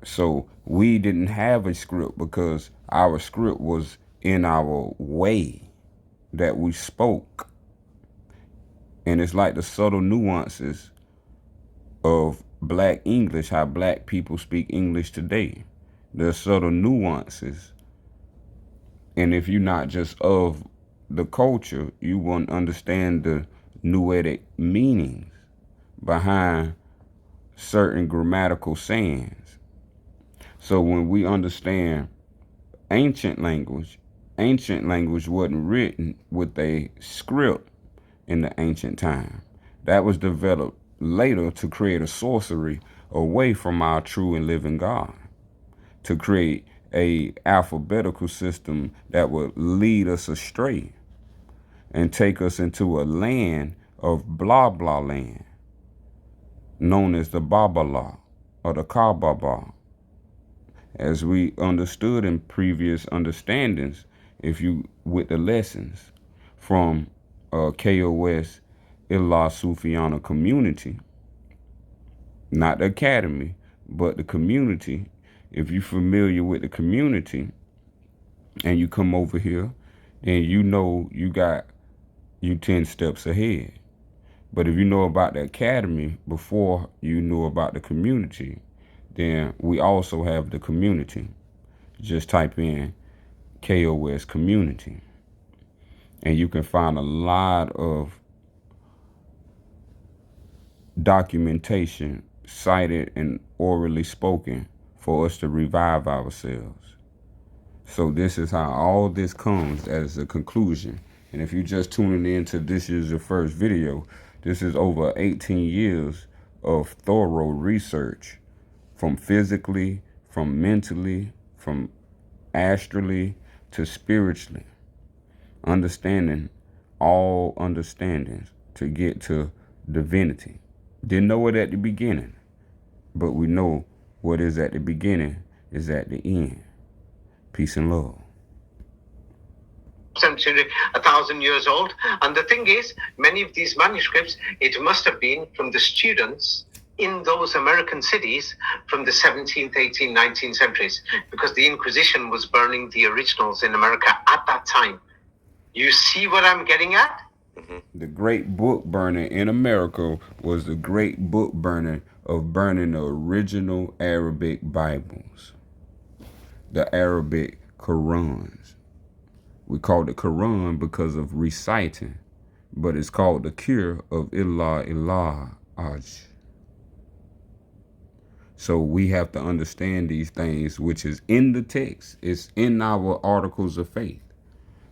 So we didn't have a script because our script was in our way that we spoke. And it's like the subtle nuances of black English, how black people speak English today. There's subtle nuances. And if you're not just of the culture, you won't understand the noetic meanings behind certain grammatical sayings. So when we understand ancient language wasn't written with a script in the ancient time. That was developed later to create a sorcery away from our true and living God, to create a alphabetical system that would lead us astray and take us into a land of blah blah land known as the Babala or the Kababa. As we understood in previous understandings, if you with the lessons from KOS Illah Sufiana community, not the academy, but the community. If you're familiar with the community and you come over here, then you know you 10 steps ahead. But if you know about the academy before you knew about the community, then we also have the community. Just type in KOS community. And you can find a lot of documentation cited and orally spoken for us to revive ourselves. So this is how all this comes as a conclusion. And if you're just tuning in to this is your first video, this is over 18 years of thorough research, from physically, from mentally, from astrally to spiritually, understanding all understandings to get to divinity. Didn't know it at the beginning, but we know what is at the beginning is at the end. Peace and love. Century, 1,000 years old. And the thing is, many of these manuscripts, it must have been from the students in those American cities from the 17th, 18th, 19th centuries, because the Inquisition was burning the originals in America at that time. You see what I'm getting at? The great book burning in America was the great book burning of burning the original Arabic Bibles, the Arabic Qurans. We call it Quran because of reciting, but it's called the cure of ilah aj. So we have to understand these things, which is in the text. It's in our articles of faith.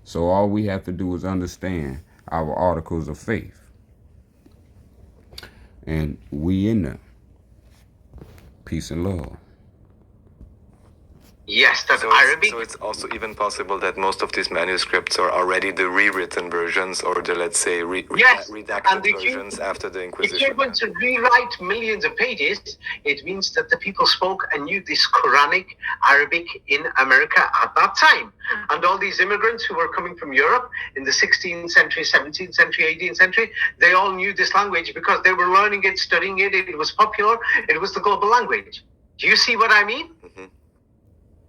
So all we have to do is understand our articles of faith. And we in there. Peace and love. Yes, that's So Arabic. so it's also even possible that most of these manuscripts are already the rewritten versions, or the, let's say, Yes, redacted and versions after the If Inquisition. you're going to rewrite millions of pages, it means that the people spoke and knew this Quranic Arabic in America at that time. And all these immigrants who were coming from Europe in the 16th century, 17th century, 18th century, they all knew this language because they were learning it, studying it. It was popular. It was the global language. Do you see what I mean? Mhm.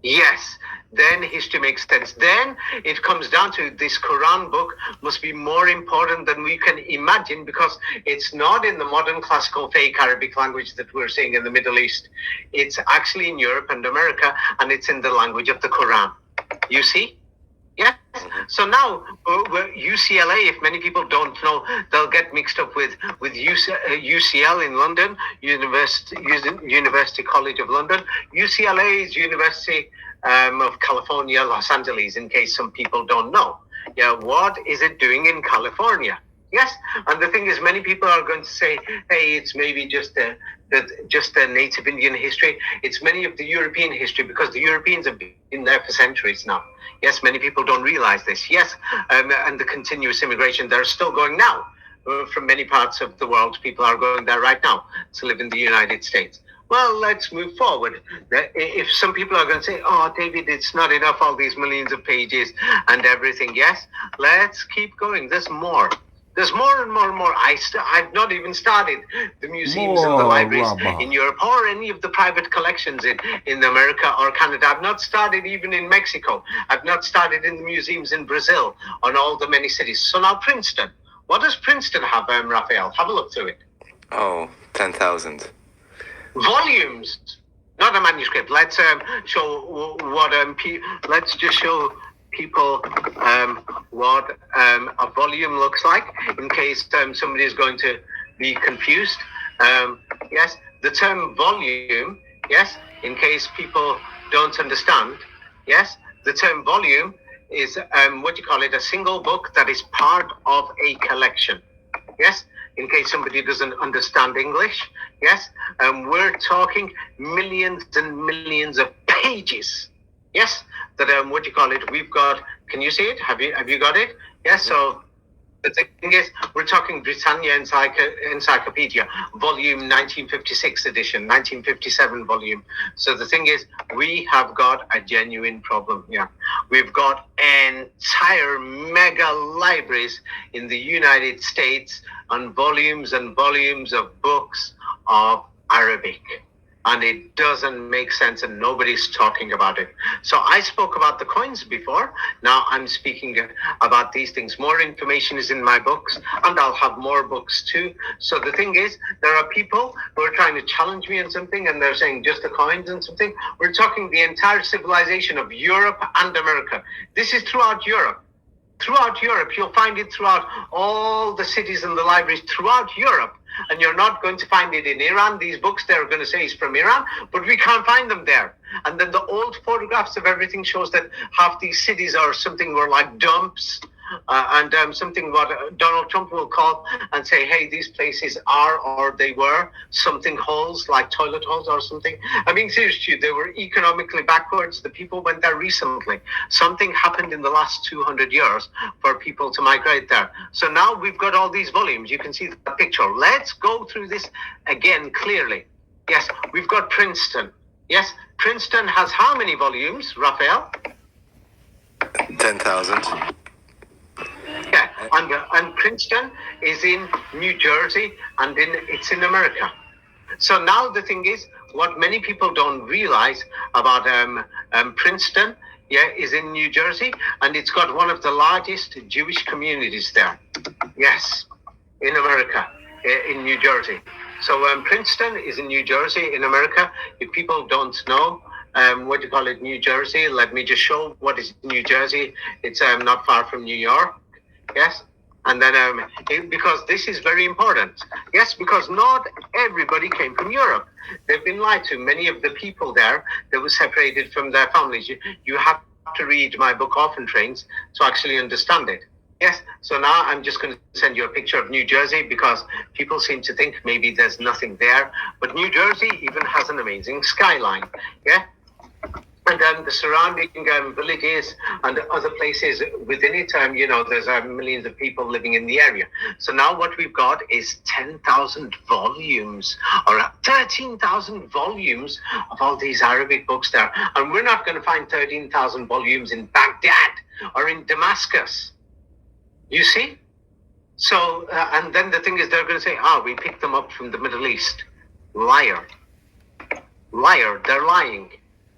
Yes, then history makes sense. Then it comes down to this Quran book must be more important than we can imagine, because it's not in the modern classical fake Arabic language that we're seeing in the Middle East. It's actually in Europe and America, and it's in the language of the Quran. You see? Yes. So now UCLA, if many people don't know, they'll get mixed up with UCL in London, University College of London. UCLA is University of California, Los Angeles, in case some people don't know. Yeah, what is it doing in California? Yes, and the thing is, many people are going to say, hey, it's maybe just the native Indian history. It's many of the European history, because the Europeans have been there for centuries now. Yes, many people don't realize this. Yes, and the continuous immigration, they're still going now. From many parts of the world, people are going there right now to live in the United States. Well, let's move forward. If some people are going to say, oh, David, it's not enough, all these millions of pages and everything. Yes, let's keep going. There's more. There's more and more and more. I've not even started the museums and the libraries in Europe, or any of the private collections in America or Canada. I've not started even in Mexico. I've not started in the museums in Brazil, on all the many cities. So now Princeton. What does Princeton have, Raphael? Have a look through it. Oh, 10,000. Volumes, not a manuscript. Let's show what let's just show people what a volume looks like, in case somebody is going to be confused. Yes, the term volume, yes, in case people don't understand, yes, the term volume is a single book that is part of a collection. Yes, in case somebody doesn't understand English. Yes, we're talking millions and millions of pages. Yes, that we've got. Can you see it? Have you got it? Yes. So the thing is, we're talking Britannia Encyclopedia, volume 1956 edition, 1957 volume. So the thing is, we have got a genuine problem here. We've got entire mega libraries in the United States on volumes and volumes of books of Arabic. And it doesn't make sense, and nobody's talking about it. So I spoke about the coins before. Now I'm speaking about these things. More information is in my books, and I'll have more books too. So the thing is, there are people who are trying to challenge me on something, and they're saying just the coins and something. We're talking the entire civilization of Europe and America. This is throughout Europe. throughout Europe. You'll find it throughout all the cities and the libraries throughout Europe. And you're not going to find it in Iran. These books they're going to say is from Iran, but we can't find them there. And then the old photographs of everything shows that half these cities are something were like dumps. And something what Donald Trump will call and say, hey, these places are or they were something holes, like toilet holes or something. I mean, seriously, they were economically backwards. The people went there recently. Something happened in the last 200 years for people to migrate there. So now we've got all these volumes. You can see the picture. Let's go through this again clearly. Yes, we've got Princeton. Yes, Princeton has how many volumes, Raphael? 10,000. Yeah, and Princeton is in New Jersey, and it's in America. So now the thing is, what many people don't realize about Princeton, yeah, is in New Jersey, and it's got one of the largest Jewish communities there. Yes, in America, in New Jersey. So Princeton is in New Jersey, in America. If people don't know, what do you call it, New Jersey? Let me just show what is New Jersey. It's not far from New York. Yes, and then because this is very important. Yes, because not everybody came from Europe. They've been lied to. Many of the people there, they were separated from their families. You have to read my book, Orphan Trains, to actually understand it. Yes, so now I'm just going to send you a picture of New Jersey because people seem to think maybe there's nothing there. But New Jersey even has an amazing skyline. Yeah. And then the surrounding villages and other places within it, there's millions of people living in the area. So now what we've got is 10,000 volumes or 13,000 volumes of all these Arabic books there. And we're not going to find 13,000 volumes in Baghdad or in Damascus. You see? So, and then the thing is, they're going to say, we picked them up from the Middle East. Liar. Liar. They're lying.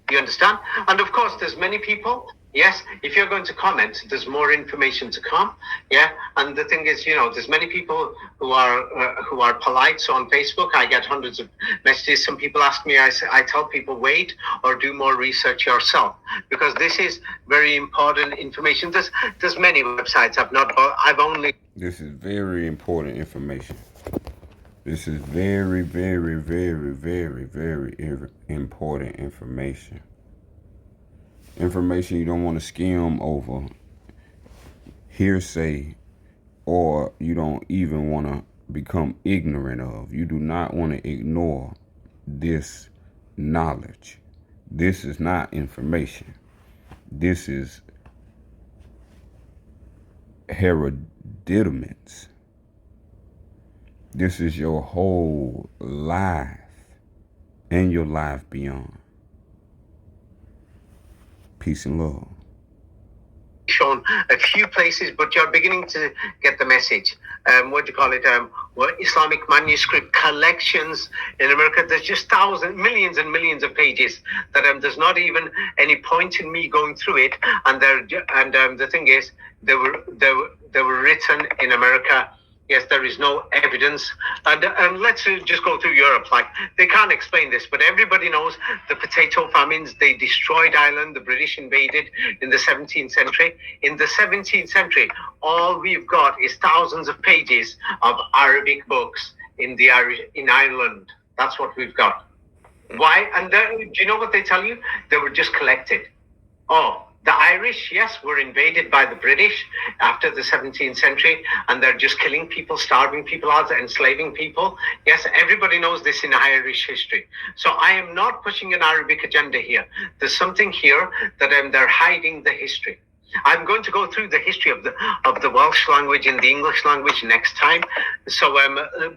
You understand? And of course, there's many people. Yes, if you're going to comment, there's more information to come. Yeah, and the thing is, there's many people who are polite. So on Facebook, I get hundreds of messages. Some people ask me. I tell people wait or do more research yourself because this is very important information. There's many websites I've only. This is very important information. This is very, very, very, very, very important information. Information you don't want to skim over, hearsay, or you don't even want to become ignorant of. You do not want to ignore this knowledge. This is not information. This is hereditaments. This is your whole life and your life beyond. Peace and love. Shown a few places, but you're beginning to get the message. Islamic manuscript collections in America. There's just millions and millions of pages that there's not even any point in me going through it. And the thing is, they were written in America. Yes, there is no evidence. And let's just go through Europe. Like, they can't explain this, but everybody knows the potato famines. They destroyed Ireland. The British invaded in the 17th century. In the 17th century, all we've got is thousands of pages of Arabic books in Ireland. That's what we've got. Why? And do you know what they tell you? They were just collected. The Irish, yes, were invaded by the British after the 17th century, and they're just killing people, starving people out, enslaving people. Yes, everybody knows this in Irish history. So I am not pushing an Arabic agenda here. There's something here that they're hiding the history. I'm going to go through the history of the Welsh language and the English language next time. So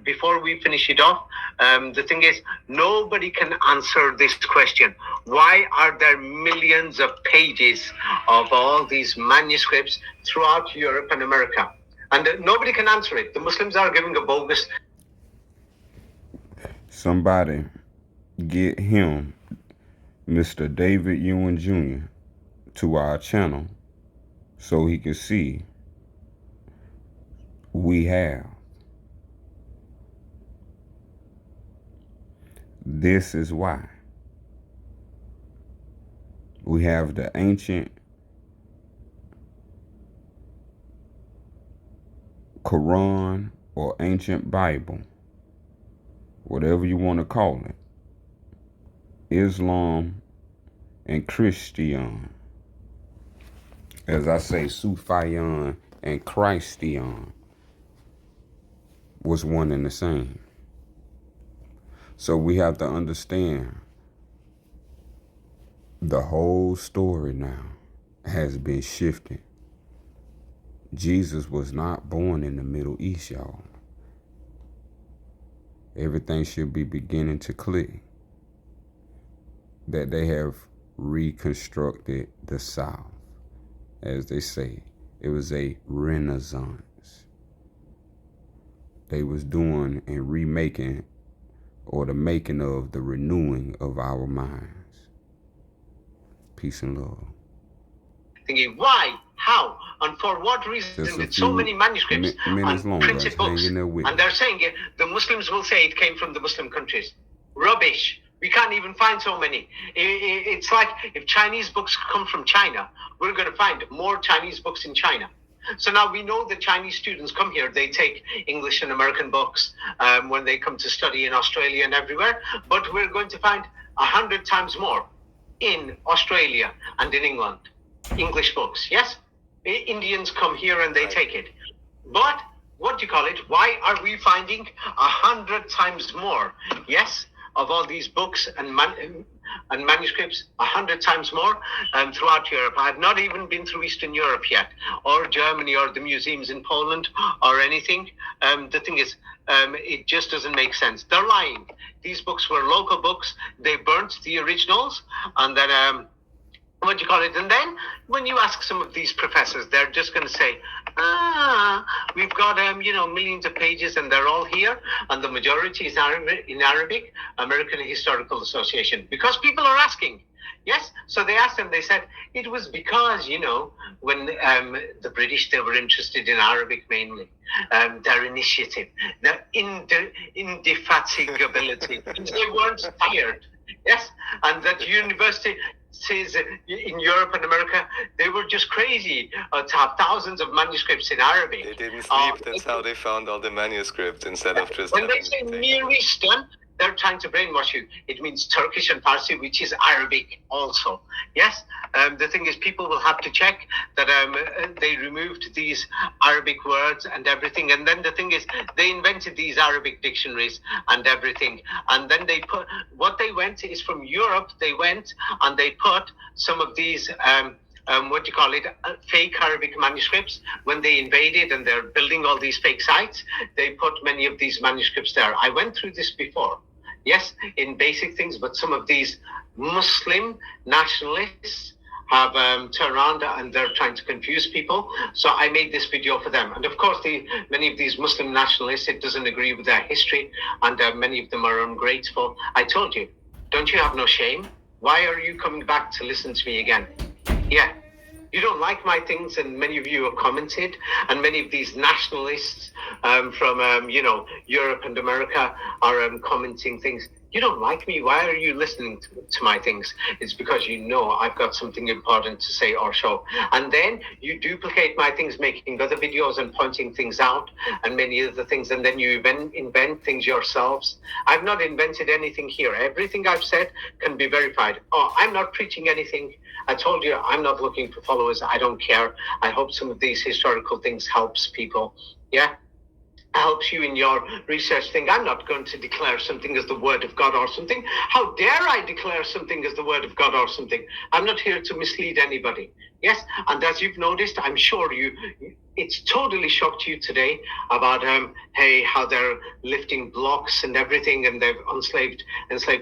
before we finish it off, the thing is, nobody can answer this question. Why are there millions of pages of all these manuscripts throughout Europe and America? And nobody can answer it. The Muslims are giving a bogus. Somebody get him, Mr. David Ewan Jr., to our channel so he can see we have. This is why. We have the ancient Quran or ancient Bible, whatever you want to call it, Islam and Christian, as I say, Sufiyan and Christian, was one and the same. So we have to understand the whole story now has been shifted. Jesus was not born in the Middle East, y'all. Everything should be beginning to click. That they have reconstructed the South. As they say, it was a renaissance. They was doing and remaking, or the making of the renewing of our minds. Peace and love. Thinking, why, how, and for what reason did so many manuscripts minutes long, printed guys. books, Hang in there with and me. they're saying the Muslims will say it came from the Muslim countries. Rubbish. We can't even find so many. It's like if Chinese books come from China, we're going to find more Chinese books in China. So now we know that Chinese students come here, they take English and American books when they come to study in Australia and everywhere, but we're going to find 100 times more in Australia and in England, English books, yes? Indians come here and they take it. But, what do you call it? Why are we finding 100 times more, yes, of all these books and manuscripts, 100 times more throughout Europe? I've not even been through Eastern Europe yet, or Germany, or the museums in Poland, or anything. The thing is, it just doesn't make sense. They're lying. These books were local books. They burnt the originals, and then what do you call it? And then when you ask some of these professors, they're just going to say, we've got, millions of pages and they're all here. And the majority is in Arabic, American Historical Association, because people are asking. Yes. So they asked them, they said, it was because, when the British, they were interested in Arabic mainly, their initiative, their indefatigability. They weren't tired. Yes. And that university in Europe and America, they were just crazy to have thousands of manuscripts in Arabic. They didn't sleep. That's how they found all the manuscripts instead of just. When they say Near Eastern, they're trying to brainwash you. It means Turkish and Farsi, which is Arabic also. Yes. The thing is, people will have to check that they removed these Arabic words and everything. And then the thing is, they invented these Arabic dictionaries and everything. And then they put, what they went is from Europe, they went and they put some of these, fake Arabic manuscripts. When they invaded and they're building all these fake sites, they put many of these manuscripts there. I went through this before. Yes, in basic things, but some of these Muslim nationalists have turned around and they're trying to confuse people. So I made this video for them. And of course, many of these Muslim nationalists, it doesn't agree with their history, and many of them are ungrateful. I told you, don't you have no shame? Why are you coming back to listen to me again? Yeah. You don't like my things, and many of you have commented, and many of these nationalists from Europe and America are commenting things. You don't like me. Why are you listening to my things? It's because you know I've got something important to say or show. And then you duplicate my things, making other videos and pointing things out and many other things. And then you invent things yourselves. I've not invented anything here. Everything I've said can be verified. Oh, I'm not preaching anything. I told you I'm not looking for followers. I don't care. I hope some of these historical things helps people. Yeah. Helps you in your research thing. I'm not going to declare something as the word of God or something. How dare I declare something as the word of God or something? I'm not here to mislead anybody. Yes, and as you've noticed, I'm sure it's totally shocked you today about how they're lifting blocks and everything, and they've enslaved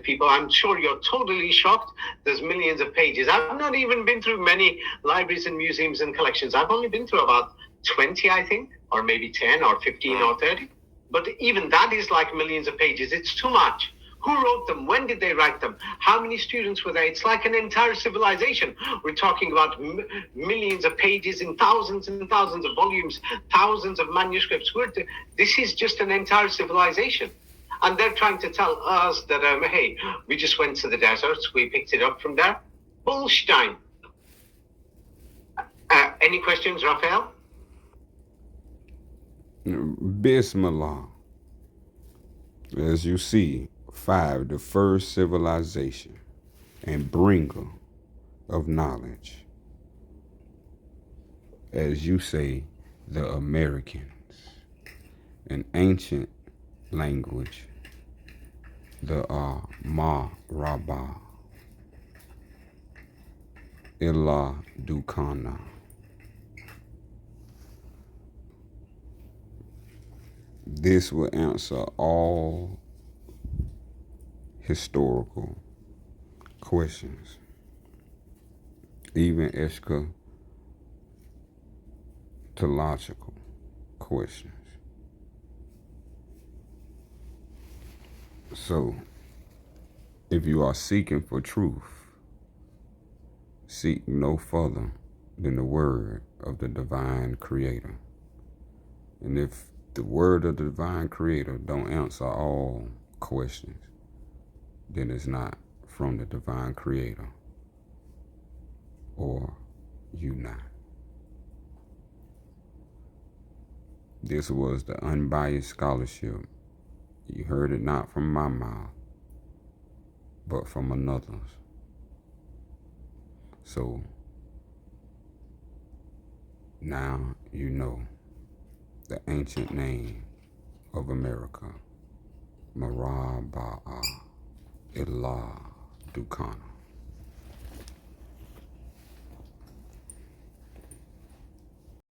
people. I'm sure you're totally shocked. There's millions of pages. I've not even been through many libraries and museums and collections. I've only been through about 20, I think, or maybe 10 or 15 or 30. But even that is like millions of pages. It's too much. Who wrote them? When did they write them? How many students were there? It's like an entire civilization. We're talking about millions of pages in thousands and thousands of volumes, thousands of manuscripts. This is just an entire civilization. And they're trying to tell us that, hey, we just went to the deserts. We picked it up from there. Bullstein. Any questions, Raphael? Bismillah. As you see, 5, the first civilization and bringer of knowledge. As you say, the Americans. An ancient language, the Maraba, Illa Dukana. This will answer all historical questions, even eschatological questions. So, if you are seeking for truth, seek no further than the word of the divine creator. And if the word of the divine creator don't answer all questions, then it's not from the divine creator, or you not. This was the unbiased scholarship. You heard it not from my mouth, but from another's. So now you know the ancient name of America, Maraba'a Illa Dukana.